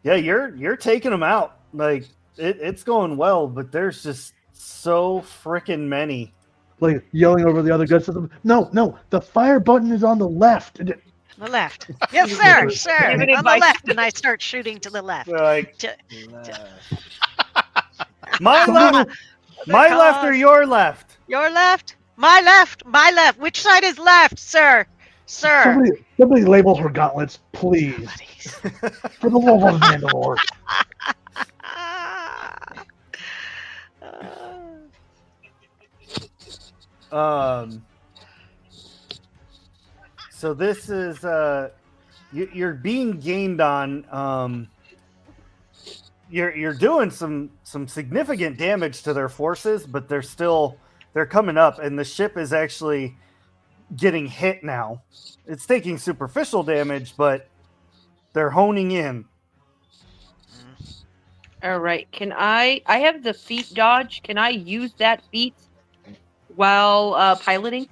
Yeah, you're taking them out. Like it's going well, but there's just so freaking many. Like yelling over the other guns to them. No, the fire button is on the left. On the left. Yes, Give sir, it sir. On the advice. left, and I start shooting to the left. They're like To- my left, my left or Because- your left. Your left? My left. My left. Which side is left, sir? Sir. Somebody label her gauntlets, please. Buddies. For the love of Mandalore. So this is you're being gained on. You're doing some significant damage to their forces, but they're coming up, and the ship is actually getting hit now. It's taking superficial damage, but they're honing in. All right. Can I have the feet dodge. Can I use that feat while piloting?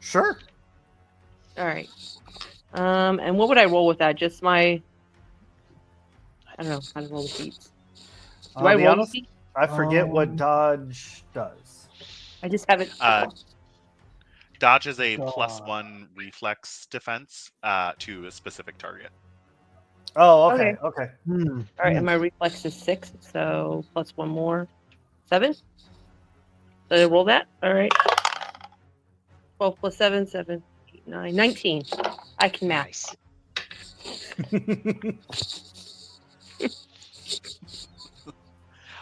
Sure. All right. And what would I roll with that? Just my I don't know how to roll the feats. Do I I'll be roll the honest, feats? I forget what dodge does. I just haven't. Dodge is a God. +1 reflex defense to a specific target. Oh, okay. Okay. All right, and my reflex is 6, so plus 1 more. 7? Did I roll that? All right. 12 plus 7, 7, 8, 9, 19. I can math. Nice.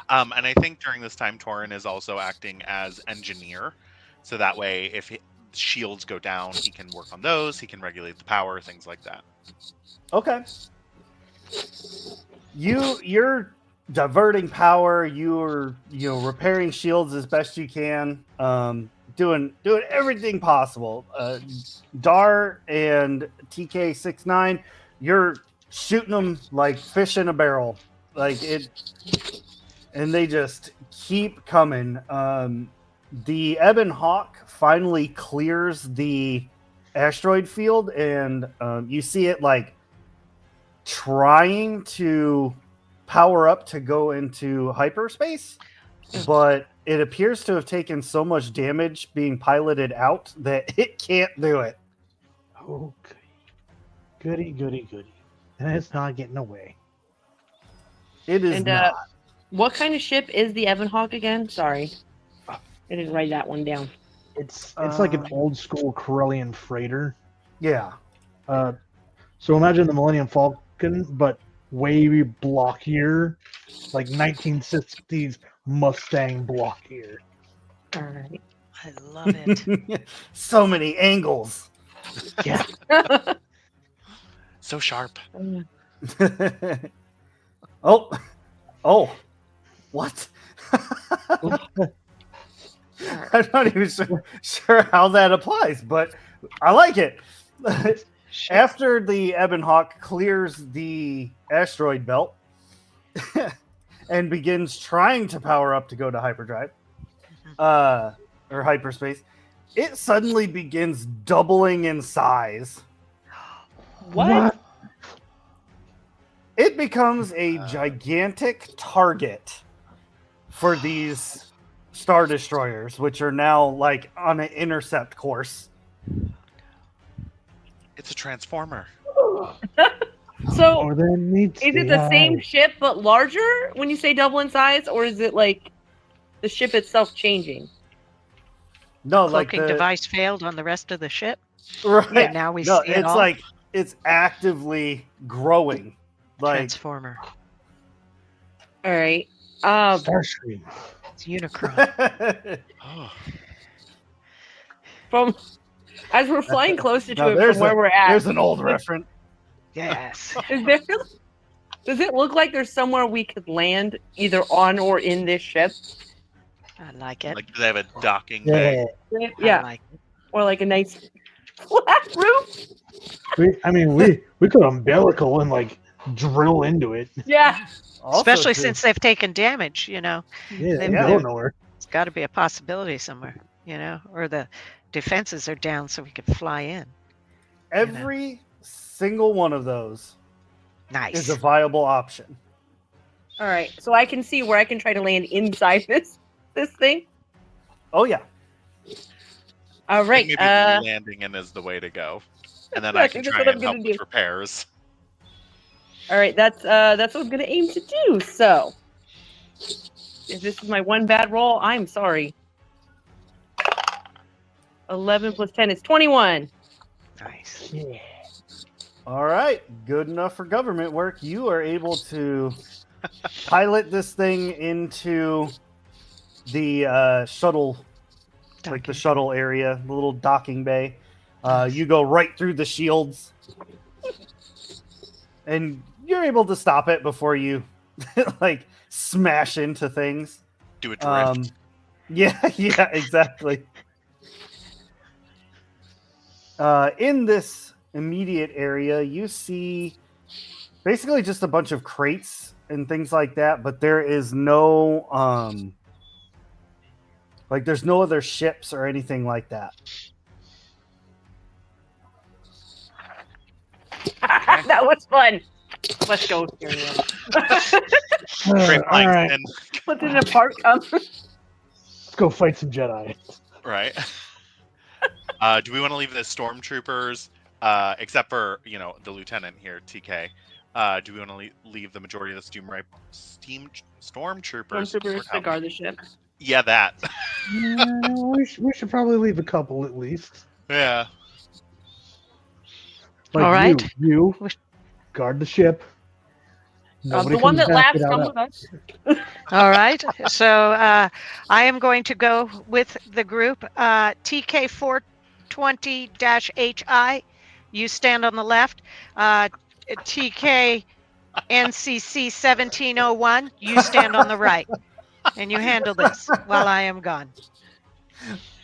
And I think during this time, Torin is also acting as engineer. So that way, if shields go down, he can work on those. He can regulate the power, things like that. Okay. You're diverting power. You're repairing shields as best you can. Doing everything possible. Dar and TK69, you're shooting them like fish in a barrel. Like it. And they just keep coming. The Ebon Hawk finally clears the asteroid field, and you see it like trying to power up to go into hyperspace, but it appears to have taken so much damage being piloted out that it can't do it. Oh, goody. And it's not getting away. It is And, not. What kind of ship is the Evan Hawk again? Sorry. I didn't write that one down. It's like an old school Corellian freighter. Yeah. So imagine the Millennium Falcon, but way blockier, like 1960s Mustang blockier. All right. I love it. So many angles. Yeah. So sharp. Oh, what? I'm not even sure how that applies, but I like it. After the Ebon Hawk clears the asteroid belt and begins trying to power up to go to hyperdrive, or hyperspace, it suddenly begins doubling in size. What? It becomes a gigantic target for these Star Destroyers, which are now like on an intercept course. It's a transformer. So, Or then meets is it the same ship but larger when you say double in size, or is it like the ship itself changing? No, like Cloaking device failed on the rest of the ship. right. And now we No, see it it's all. like it's actively growing. Like Transformer. All right. Starscream. It's Unicron. Oh, From as we're flying closer Now, to it there's from where we're at, there's an old reference. Yes. does it look like there's somewhere we could land either on or in this ship? I like it. like do they have a docking bay? Yeah. I Yeah, like it. or like a nice flat roof. We could umbilical and like drill into it. Yeah. Also, Especially too, since they've taken damage, Yeah, They they Yeah. go nowhere. it's got to be a possibility somewhere, or the defenses are down so we could fly in. Every single one of those Nice. is a viable option. All right, so I can see where I can try to land inside this thing. Oh yeah. All I right. think maybe landing in is the way to go, and then I can That's try what I'm and help gonna with do. repairs. All right, that's what I'm gonna aim to do. So, if this is my one bad roll, I'm sorry. 11 plus 10 is 21. Nice. Yeah. All right, good enough for government work. You are able to pilot this thing into the shuttle, like the Docking. shuttle area, the little docking bay. You go right through the shields, and you're able to stop it before you like smash into things. Do a drift. Yeah, exactly. In this immediate area, you see basically just a bunch of crates and things like that, but there is no there's no other ships or anything like that. That was fun. Let's go, Tyrion. Great All flying right, spin. What did the park come? let's go fight some Jedi. Right. Do we want to leave the stormtroopers, except for the lieutenant here, TK? Do we want to leave the majority of the stormtroopers? Stormtroopers to guard the ship. Yeah, that. We should probably leave a couple at least. Yeah. Like All right. You guard the ship. Nobody The one comes that back laughs without come us. with us. All right. So I am going to go with the group. TK420-HI, you stand on the left. TK NCC1701, you stand on the right. And you handle this while I am gone.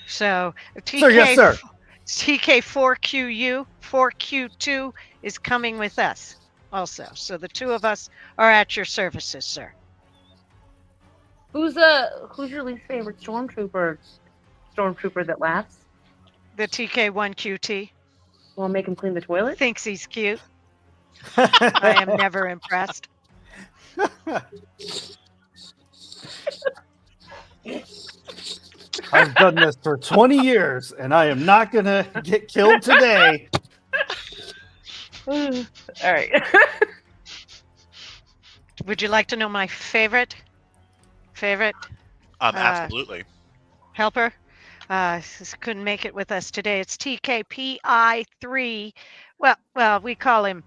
So TK, Sir, yes, sir. TK4QU, 4Q2 is coming with us also. So the two of us are at your services, sir. Who's your least favorite stormtrooper? Stormtrooper that laughs? The TK1QT Want to make him clean the toilet? thinks he's cute. I am never impressed. I've done this for 20 years, and I am not going to get killed today. All right. Would you like to know my favorite Absolutely. helper? Couldn't make it with us today. It's TKPI3. Well, we call him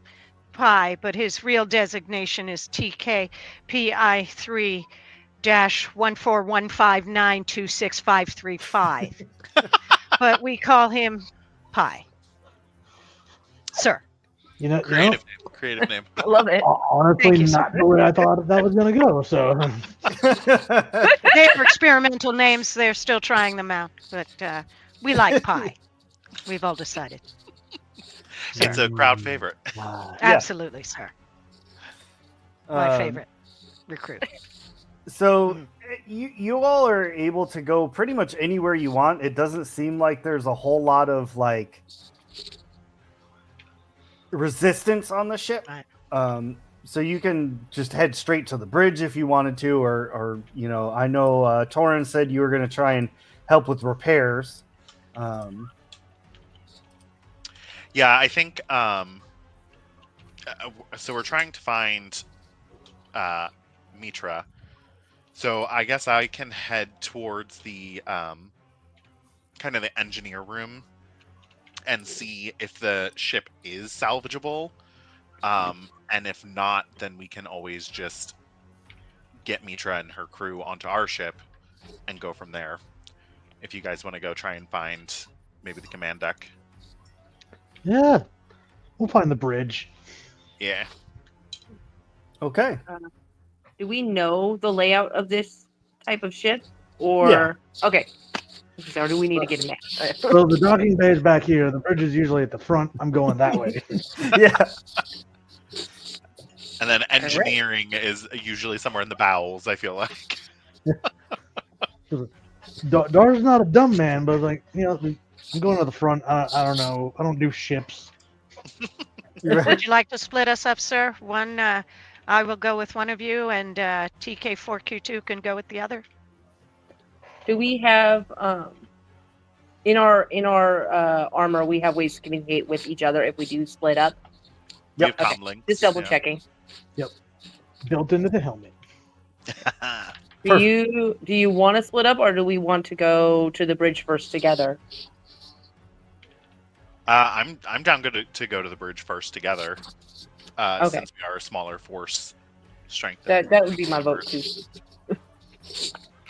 Pi, but his real designation is TKPI3 -14159265535. But we call him Pi. Sir. Creative name. I love it. Honestly, Thank you, not sir. the way I thought that was going to go. So, They are experimental names. They're still trying them out. But we like Pi. We've all decided. It's a crowd favorite. Absolutely, sir. My Um, favorite recruit. So you all are able to go pretty much anywhere you want. It doesn't seem like there's a whole lot of like resistance on the ship. Right. So you can just head straight to the bridge if you wanted to, or I know Torin said you were going to try and help with repairs. Yeah, I think. So we're trying to find Mitra. So I guess I can head towards the kind of the engineer room and see if the ship is salvageable. And if not, then we can always just get Mitra and her crew onto our ship and go from there. If you guys want to go try and find maybe the command deck. yeah, we'll find the bridge. Yeah. Okay. Do we know the layout of this type of ship? Or okay. Or do we need to get a map? So the docking bay is back here. The bridge is usually at the front. I'm going that way. Yeah. And then engineering is usually somewhere in the bowels, I feel like. Dar's not a dumb man, but I'm going to the front. I don't know. I don't do ships. Would you like to split us up, sir? One, I will go with one of you, and TK4Q2 can go with the other. Do we have in our armor? We have ways to communicate with each other if we do split up. We have Okay. comm links. Just double yeah. checking. Built into the helmet. Do you want to split up, or do we want to go to the bridge first together? I'm down to go to the bridge first together. Okay. Since we are a smaller force strength. That would be my vote too.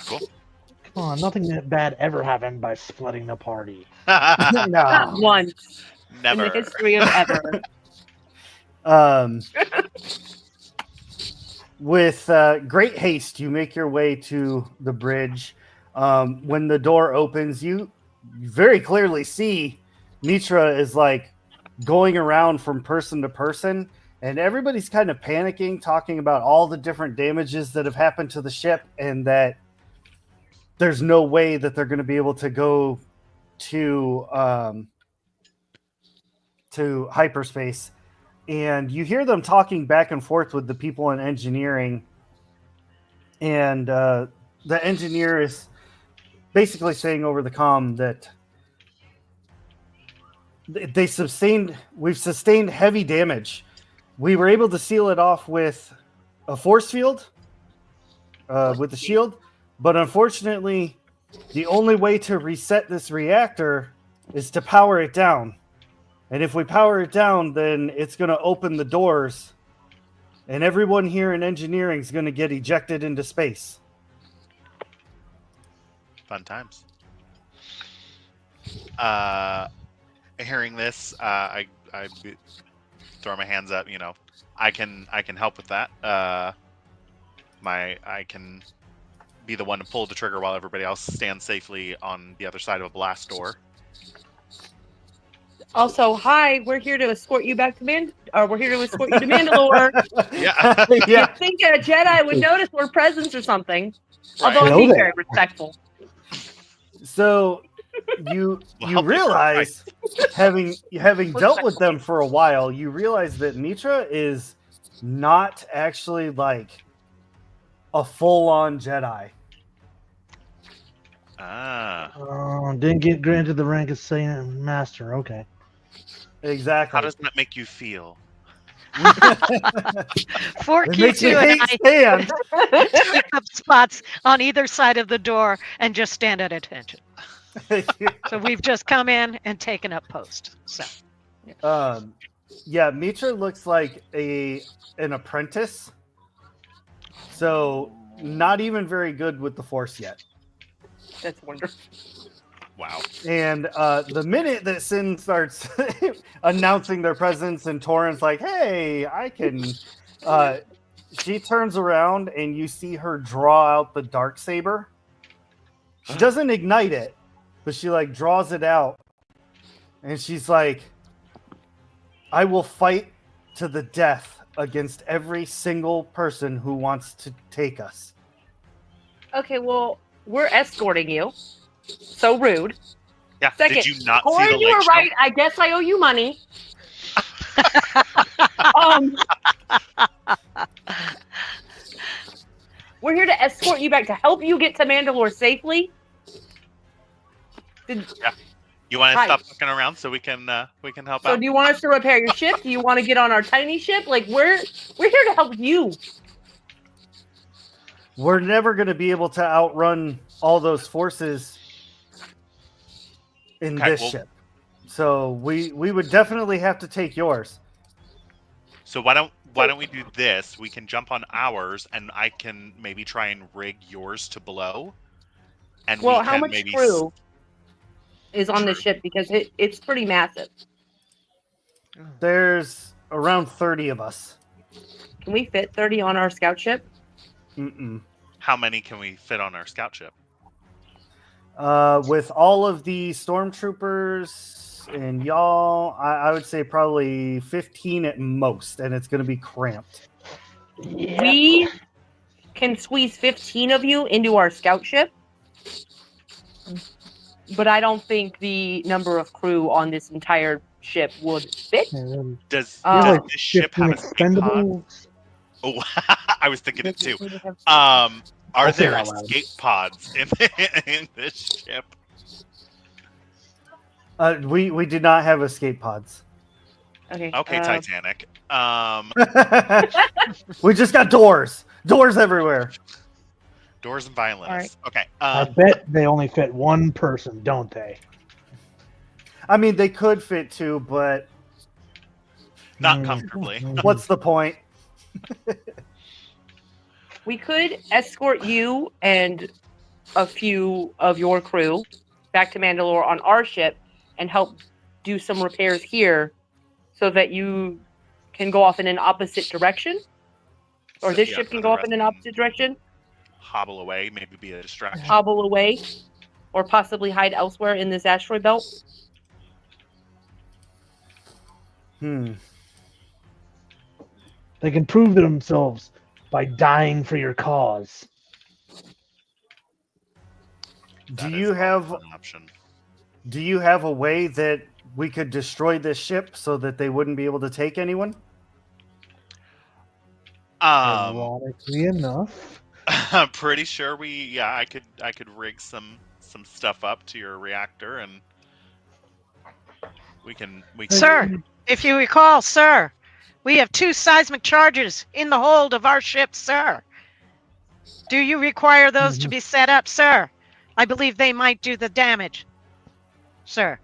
Cool. Come on, nothing that bad ever happened by splitting the party. Not No. once Never. in the history of ever. With great haste, you make your way to the bridge. When the door opens, you very clearly see Mitra is like going around from person to person, and everybody's kind of panicking, talking about all the different damages that have happened to the ship, and that there's no way that they're going to be able to go to hyperspace. And you hear them talking back and forth with the people in engineering, and the engineer is basically saying over the comm that we've sustained heavy damage. We were able to seal it off with a force field, with the shield, but unfortunately, the only way to reset this reactor is to power it down. And if we power it down, then it's going to open the doors, and everyone here in engineering is going to get ejected into space. Fun times. Hearing this, I throw my hands up. You know, I can help with that. I can be the one to pull the trigger while everybody else stands safely on the other side of a blast door. Also, hi, we're here to escort you back to we're here to escort you to Mandalore. Yeah. Yeah. You think a Jedi would notice we're presents or something? Right. Although I'm Know being that. very respectful. So you We'll help you realize, having dealt with them for a while, you realize that Mitra is not actually like a full-on Jedi. Ah. Didn't get granted the rank of Saint Master. Okay. Exactly. How does that make you feel? It makes me 4Q2 and hate I stand. take up spots on either side of the door and just stand at attention. So we've just come in and taken up post. So Yeah, Mitra looks like an apprentice. So not even very good with the Force yet. That's wonderful. Wow. And the minute that Sin starts announcing their presence and Torrent's like, hey, I can... she turns around and you see her draw out the Darksaber. She doesn't ignite it, but she like draws it out. And she's like, I will fight to the death against every single person who wants to take us. Okay, well, we're escorting you. So rude. Yeah. Second, Did you not see Corin, the you leg were show? right. I guess I owe you money. We're here to escort you back to help you get to Mandalore safely. You want to Hi. stop fucking around so we can help So out? do you want us to repair your ship? Do you want to get on our tiny ship? Like we're here to help you. We're never going to be able to outrun all those forces in Okay, this well- ship. So we would definitely have to take yours. So why don't we do this? We can jump on ours, and I can maybe try and rig yours to below. And Well, we how can much maybe crew is on the True. ship? Because it's pretty massive. There's around 30 of us. Can we fit 30 on our scout ship? Mm-mm. How many can we fit on our scout ship? With all of the stormtroopers and y'all, I would say probably 15 at most, and it's going to be cramped. We can squeeze 15 of you into our scout ship. but I don't think the number of crew on this entire ship would fit. And then Does you have Uh, does like this ship 15 have escape pods? expendables. Oh, I was thinking it too. Are I'll say it there out loud. escape pods in this ship? We do not have escape pods. Okay. Okay, Titanic. We just got doors. Doors everywhere. Doors and violinists. Alright. Okay. I bet they only fit one person, don't they? I mean, they could fit two, but Not comfortably. what's the point? We could escort you and a few of your crew back to Mandalore on our ship and help do some repairs here so that you can go off in an opposite direction? Or So, this yeah, ship so can the go off rest in an can opposite direction? Hobble away, maybe be a distraction. Hobble away? Or possibly hide elsewhere in this asteroid belt? Hmm. They can prove themselves by dying for your cause. Do That you is have also an option? Do you have a way that we could destroy this ship so that they wouldn't be able to take anyone? Ironically enough. I'm pretty sure I could rig some stuff up to your reactor and we can Sir, if you recall, sir, we have 2 seismic charges in the hold of our ship, sir. Do you require those to be set up, sir? I believe they might do the damage, sir.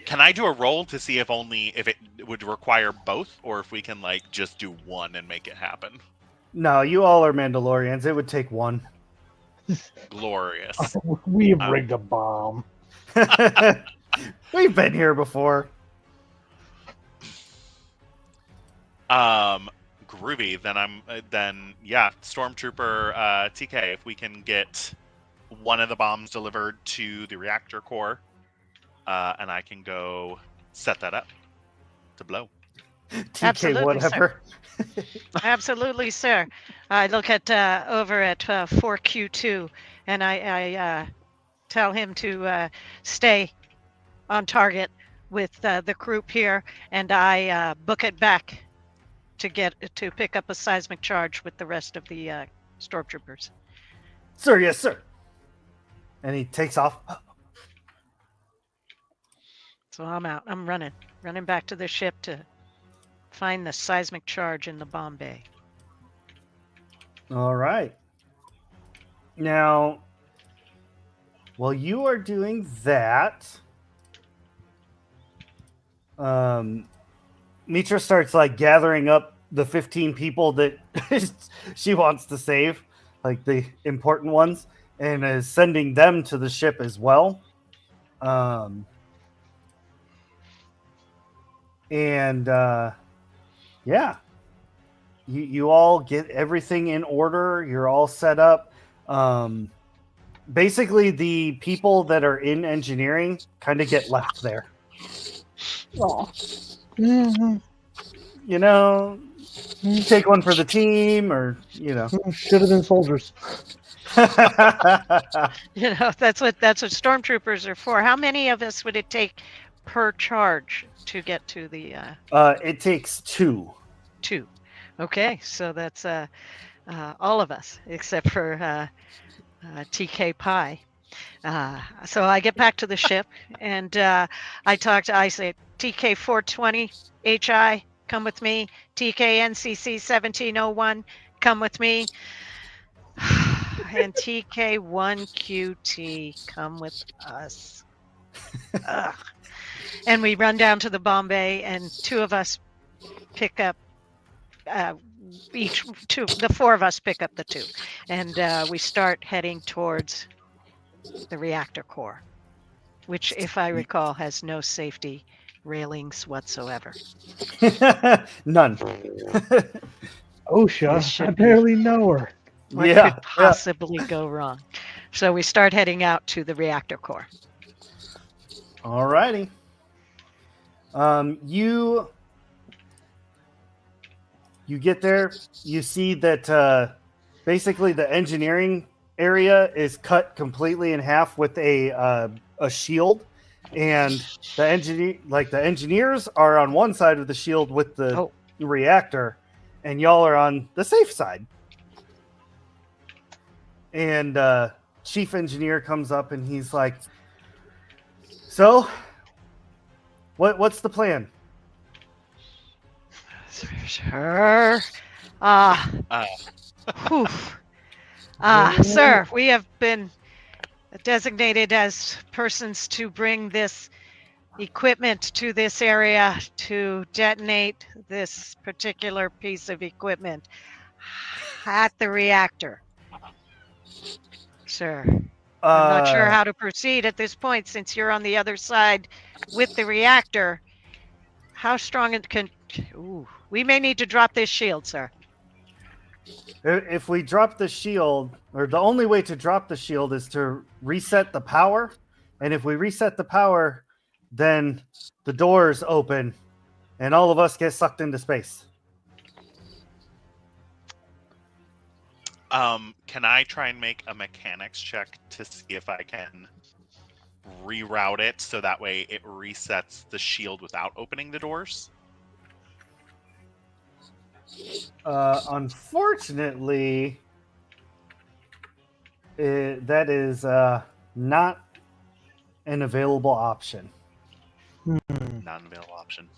Can I do a roll to see if it would require both, or if we can like just do one and make it happen? No, you all are Mandalorians. It would take one. Glorious. We have rigged a bomb. We've been here before. Groovy. Then Stormtrooper TK. If we can get one of the bombs delivered to the reactor core, and I can go set that up to blow. TK, Absolutely, whatever. Absolutely, sir. I look at over at 4Q2, and I tell him to stay on target with the group here, and I book it back to pick up a seismic charge with the rest of the stormtroopers. Sir, yes, sir. And he takes off. So I'm out. I'm running back to the ship to find the seismic charge in the bomb bay. All right. Now, while you are doing that, Mitra starts like gathering up the 15 people that she wants to save, like the important ones, and is sending them to the ship as well. Yeah, you all get everything in order. You're all set up. Basically, the people that are in engineering kind of get left there. Mm-hmm. You know, take one for the team, or Should have been soldiers. You know, that's what stormtroopers are for. How many of us would it take per charge to get to the it takes 2. 2? Okay, so that's all of us except for TK Pie. So I get back to the ship and I say TK 420 HI, come with me. TK NCC 1701, come with me. And TK 1QT, come with us. Ugh. And we run down to the bomb bay, and 2 of us pick up the 4 of us pick up the 2, and we start heading towards the reactor core, which, if I recall, has no safety railings whatsoever. None. OSHA, I barely know her. What could possibly go wrong? So we start heading out to the reactor core. All righty. You get there. You see that basically the engineering area is cut completely in half with a shield, and the engineers are on one side of the shield with the reactor, and y'all are on the safe side. And chief engineer comes up and he's like, "So, what's the plan?" Sure. Sir, we have been designated as persons to bring this equipment to this area to detonate this particular piece of equipment at the reactor. Sir, I'm not sure how to proceed at this point since you're on the other side with the reactor. How strong it can... Ooh, we may need to drop this shield, sir. If we drop the shield, or the only way to drop the shield is to reset the power. And if we reset the power, then the doors open and all of us get sucked into space. Can I try and make a mechanics check to see if I can reroute it so that way it resets the shield without opening the doors? Unfortunately, that is not an available option. Non-available option.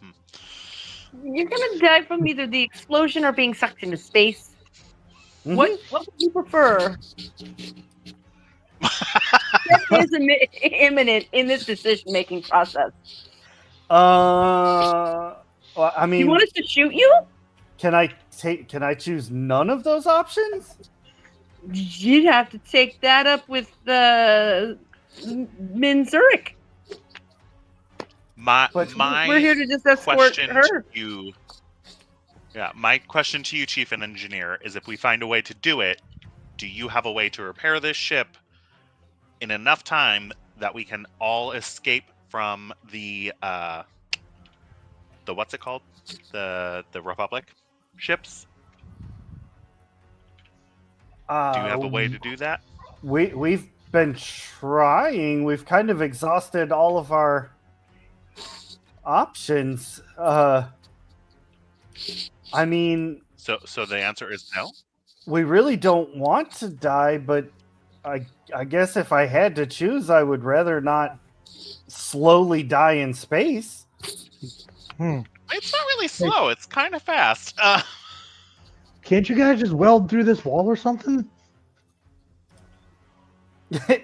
You're gonna die from either the explosion or being sucked into space. Mhm. What would you prefer? That is imminent in this decision-making process. Well, I mean, You want us to shoot you? Can I choose none of those options? You'd have to take that up with the Min Zurich. We're here to just escort her. My question to you, Chief and Engineer, is if we find a way to do it, do you have a way to repair this ship in enough time that we can all escape from the what's it called? The Republic ships? Do you have a way to do that? We've been trying. We've kind of exhausted all of our options. I mean, so the answer is no. We really don't want to die, but I guess if I had to choose, I would rather not slowly die in space. It's not really slow. It's kind of fast. Can't you guys just weld through this wall or something?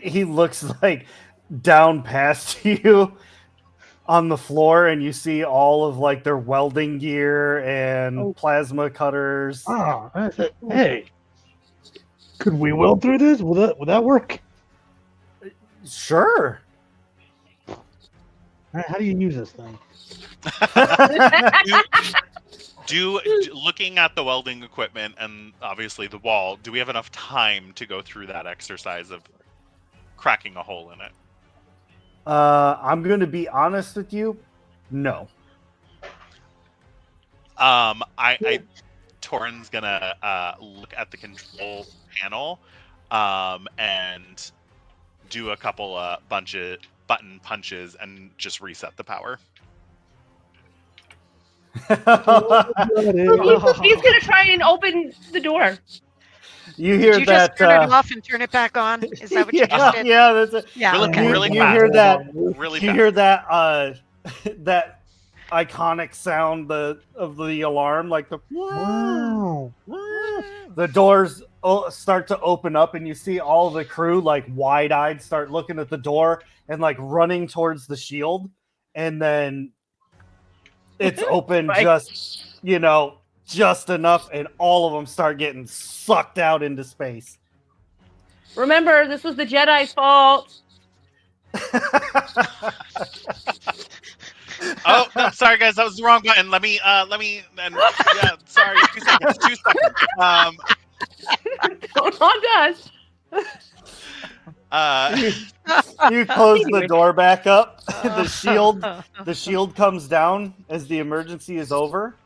He looks like down past you on the floor, and you see all of like their welding gear and plasma cutters. Hey, could we weld through this? Would that work? Sure. How do you use this thing? Looking at the welding equipment and obviously the wall, do we have enough time to go through that exercise of cracking a hole in it? I'm going to be honest with you. No. Torin's gonna look at the control panel and do a couple bunch of button punches and just reset the power. He's gonna try and open the door. You hear did you that? Just turn it off and turn it back on? Is that what you just did? Yeah, that's it. Yeah. Really you fast. hear that? Really you fast. hear that? That iconic sound of the alarm, like the Wow. the doors start to open up, and you see all the crew like wide-eyed start looking at the door and like running towards the shield, and then it's open just enough, and all of them start getting sucked out into space. Remember, this was the Jedi's fault. Oh, no, sorry guys, that was the wrong button. Let me, sorry, 2 seconds. Don't haunt us. You close the door back up. The shield comes down as the emergency is over.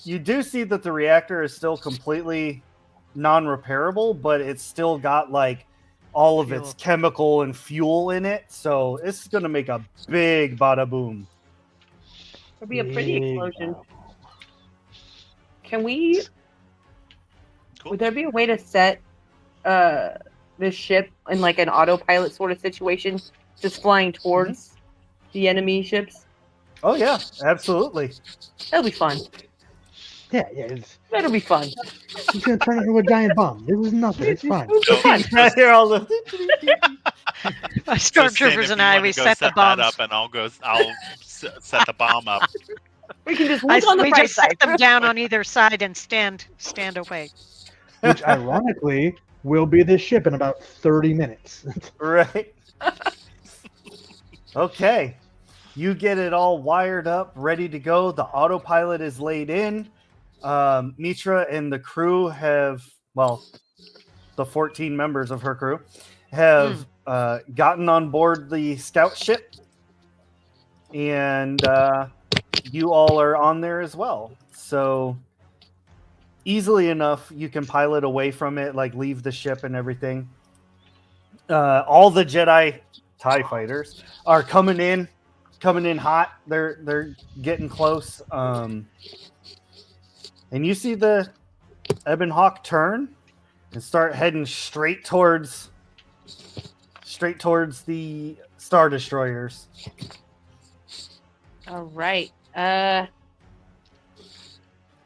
You do see that the reactor is still completely non-repairable, but it's still got like all of its Fuel. chemical and fuel in it. So it's gonna make a big bada boom. It'll be a pretty Big explosion. bottom. Can we? Cool. Would there be a way to set this ship in like an autopilot sort of situation, just flying towards the enemy ships? Oh yeah, absolutely. That'll be fun. Yeah, it's That'll be fun. he's gonna turn it into a giant bomb. This is nothing. It's fine. It'll be fun. I hear all the My Just saying, stormtroopers if and you I, wanna we go set the that bombs. up, and I'll set the bomb up. We can just look on the We bright just set side. them down on either side and stand away. Which ironically will be this ship in about 30 minutes. right. Okay. You get it all wired up, ready to go. The autopilot is laid in. Mitra and the crew have, well, the 14 members of her crew have gotten on board the scout ship. And you all are on there as well. So easily enough, you can pilot away from it, like leave the ship and everything. All the Jedi TIE fighters are coming in hot. They're getting close. And you see the Ebon Hawk turn and start heading straight towards the Star Destroyers. All right. I'm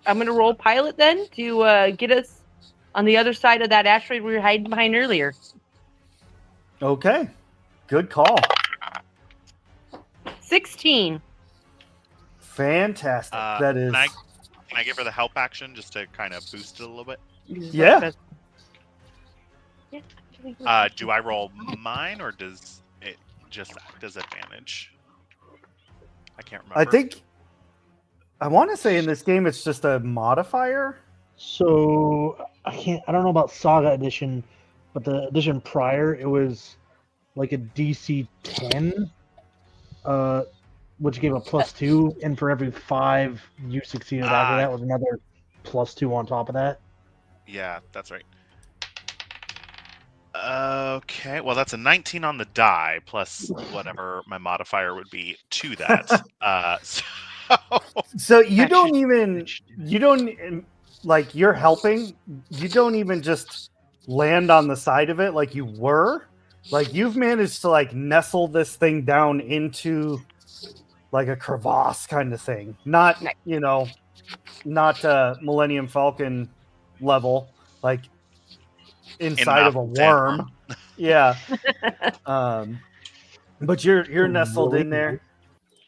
gonna roll pilot then to get us on the other side of that asteroid we were hiding behind earlier. Okay. Good call. 16. Fantastic. That is. Can I give her the help action just to kind of boost it a little bit? Yeah. Do I roll mine, or does it just act as advantage? I can't remember. I want to say in this game it's just a modifier. So I don't know about Saga Edition, but the edition prior it was like a DC 10, which gave a +2, and for every 5 you succeeded after that was another +2 on top of that. Yeah, that's right. Okay, well that's a 19 on the die plus whatever my modifier would be to that. So you don't like you're helping. You don't even just land on the side of it like you were. Like you've managed to like nestle this thing down into like a crevasse kind of thing. Not not Millennium Falcon level, like inside of a worm. Yeah. But you're nestled in there.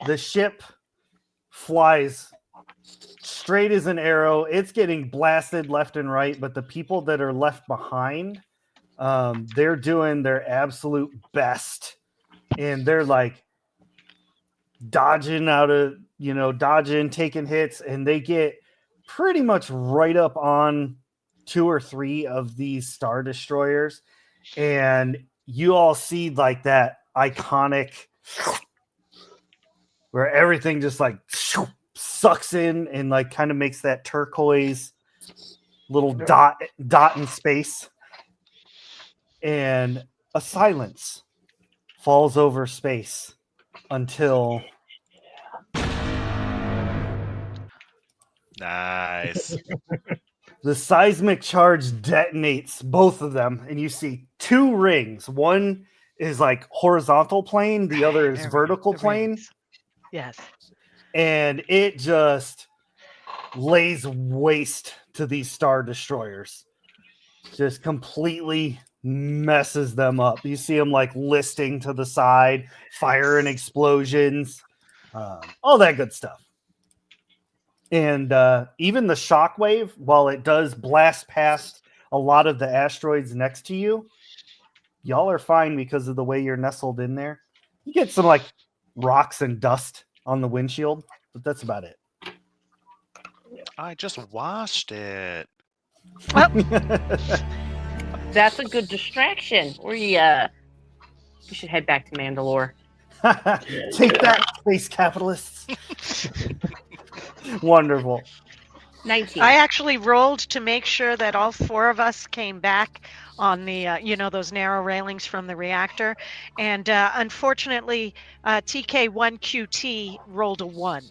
The ship flies straight as an arrow. It's getting blasted left and right, but the people that are left behind, they're doing their absolute best, and they're like dodging taking hits, and they get pretty much right up on 2 or 3 of these Star Destroyers, and you all see like that iconic where everything just like sucks in and like kind of makes that turquoise little dot in space, and a silence falls over space until Nice. the seismic charge detonates both of them, and you see 2 rings. One is like horizontal plane, the other is There we go, vertical the plane. rings. Yes. And it just lays waste to these Star Destroyers. Just completely messes them up. You see them like listing to the side, fire and explosions, all that good stuff. And even the shockwave, while it does blast past a lot of the asteroids next to you, y'all are fine because of the way you're nestled in there. You get some like rocks and dust on the windshield, but that's about it. I just washed it. That's a good distraction. We should head back to Mandalore. Take that, space capitalists. Wonderful. 19. I actually rolled to make sure that all 4 of us came back on the, those narrow railings from the reactor. And unfortunately, TK1QT rolled a 1.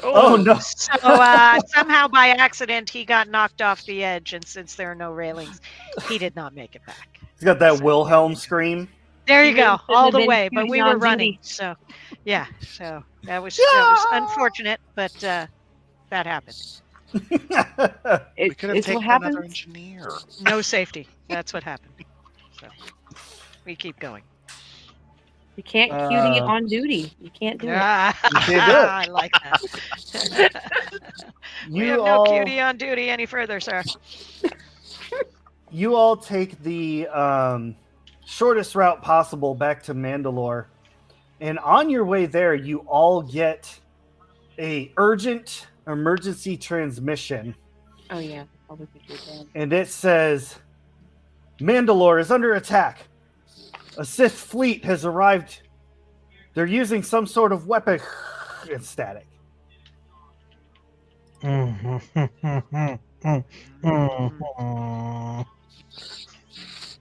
Oh no! So somehow by accident, he got knocked off the edge. And since there are no railings, he did not make it back. He's got that So- Wilhelm scream. There you He really go, shouldn't all have the been way. But shooting we were on running. duty. So, yeah. So that was unfortunate, but that happened. We could have It's what taken happens. another engineer. No safety. That's what happened. So we keep going. You can't QT Uh, on duty. You can't do it. Ah, can't do it. I like that. We have You no all, cutie on duty any further, sir. you all take the shortest route possible back to Mandalore, and on your way there, you all get a urgent emergency transmission, Oh yeah. Probably think you're dead. and it says, "Mandalore is under attack. A Sith fleet has arrived. They're using some sort of weapon." It's static.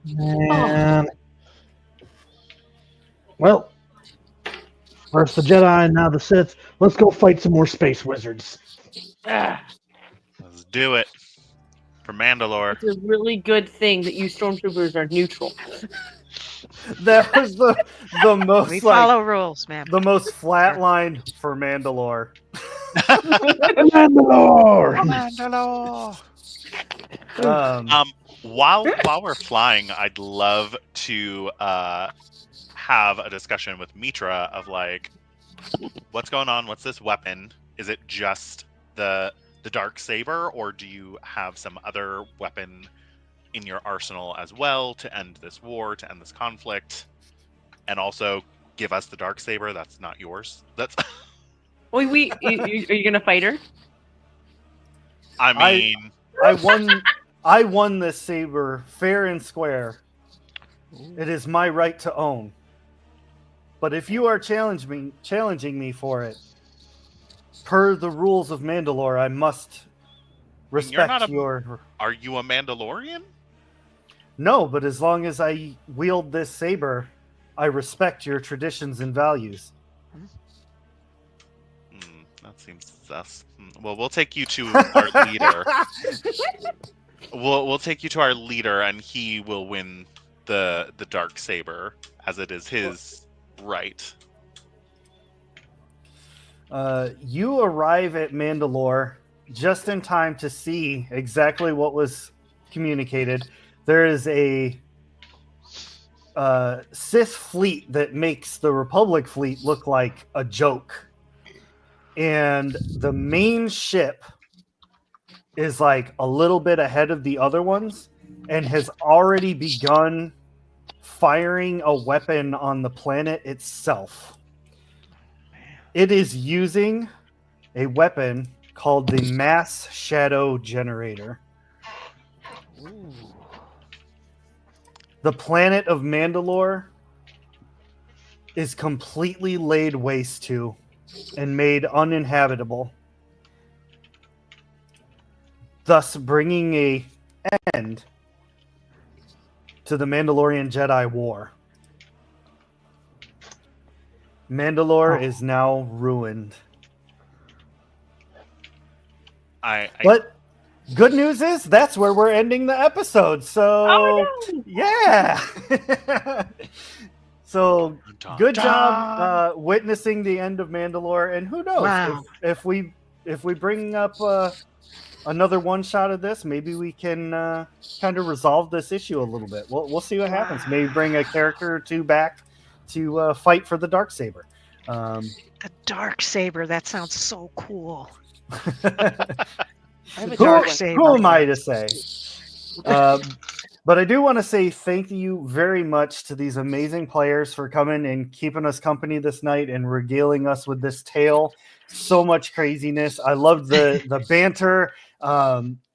Man. Well, first the Jedi, now the Sith. Let's go fight some more space wizards. Ah, Let's do it. For Mandalore. it's a really good thing that you stormtroopers are neutral. That was the most We like follow rules, ma'am. the most flat line for Mandalore. Mandalore! Mandalore. Um, While we're flying, I'd love to have a discussion with Mitra of like, what's going on? What's this weapon? Is it just the dark saber, or do you have some other weapon in your arsenal as well to end this war, to end this conflict, and also give us the dark saber that's not yours? That's. Wait, are you gonna fight her? I mean, I won this saber fair and square. It is my right to own. But if you are challenging me for it, per the rules of Mandalore, I must respect not a- your. are you a Mandalorian? No, but as long as I wield this saber, I respect your traditions and values. That seems sus. Well, we'll take you to our leader. We'll take you to our leader, and he will win the dark saber, as it is his right. You arrive at Mandalore just in time to see exactly what was communicated. There is a Sith fleet that makes the Republic fleet look like a joke. And the main ship is like a little bit ahead of the other ones and has already begun firing a weapon on the planet itself. It is using a weapon called the Mass Shadow Generator. The planet of Mandalore is completely laid waste to and made uninhabitable, thus bringing an end to the Mandalorian Jedi War. Mandalore is now ruined. But good news is that's where we're ending the episode. So Oh, no! yeah. So good job witnessing the end of Mandalore, and who knows Wow. if we bring up another one shot of this, maybe we can kind of resolve this issue a little bit. We'll see what happens. Maybe bring a character or two back to fight for the Darksaber. The dark saber. That sounds so cool. I have a who, dark one. who am I to say? But I do want to say thank you very much to these amazing players for coming and keeping us company this night and regaling us with this tale. So much craziness. I loved the banter.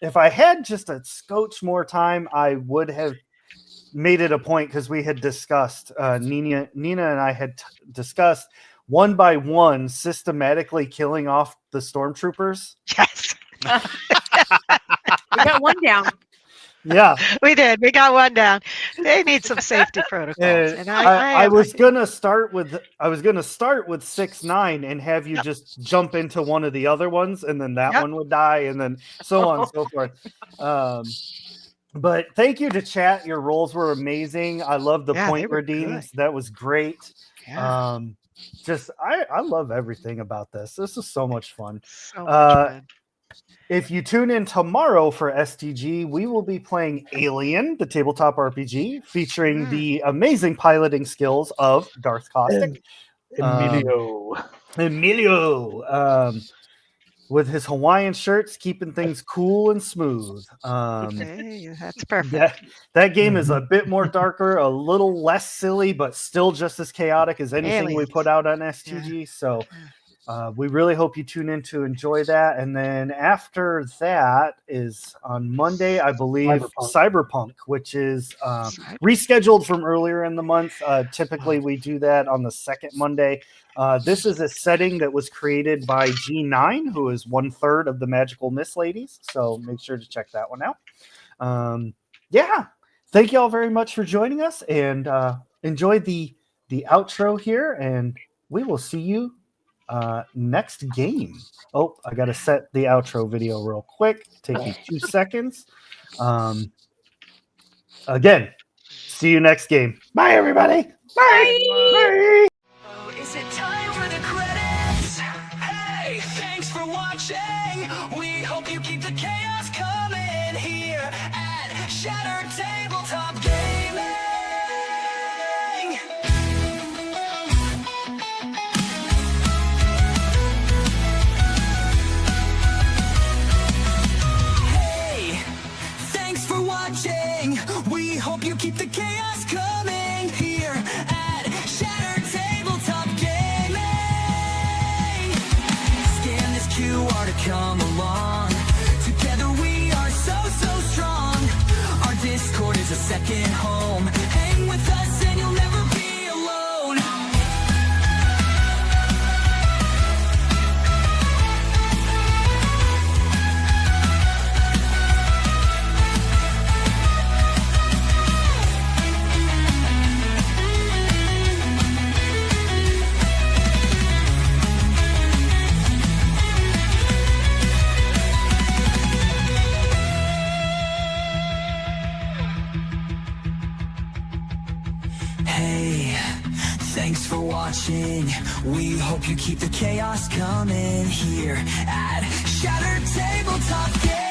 If I had just a scotch more time, I would have made it a point because we had discussed, Nina and I had discussed one by one systematically killing off the stormtroopers. Yes. We got one down. Yeah. We did. We got one down. They need some safety protocols. And And I I was gonna start with 6-9 and have you Yep. just jump into one of the other ones, and then that Yep. one would die, and then so on and so forth. But thank you to chat. Your rolls were amazing. I love the Yeah, point they were redeems. good. That was great. Yeah. Just I love everything about this. This is so much fun. So much fun. If you tune in tomorrow for STG, we will be playing Alien, the tabletop RPG, featuring the amazing piloting skills of Darth Caustic. Emilio. With his Hawaiian shirts, keeping things cool and smooth. Hey, that's perfect. That game is a bit more darker, a little less silly, but still just as chaotic as anything we Aliens. put out on STG. So we really hope you tune in to enjoy that. And then after that is on Monday, I believe, Cyberpunk, which is rescheduled from earlier in the month. Typically, we do that on the second Monday. This is a setting that was created by G9, who is 1/3 of the Magical Miss Ladies. So make sure to check that one out. Thank you all very much for joining us, and enjoy the outro here. And we will see you next game. Oh, I got to set the outro video real quick. Take me 2 seconds. Again, see you next game. Bye, everybody. Bye. Bye. Is it time for the credits? Hey, thanks for watching. We hope you keep the chaos coming here at Shattered Tabletop Gaming. Hey, thanks for watching. We hope you keep the chaos coming here at Shattered Tabletop Gaming. Scan this QR to come along. Together we are so strong. Our Discord is a second home. Hang with us and you'll never be alone. Hey, thanks for watching. We hope you keep the chaos coming here at Shattered Tabletop Gaming.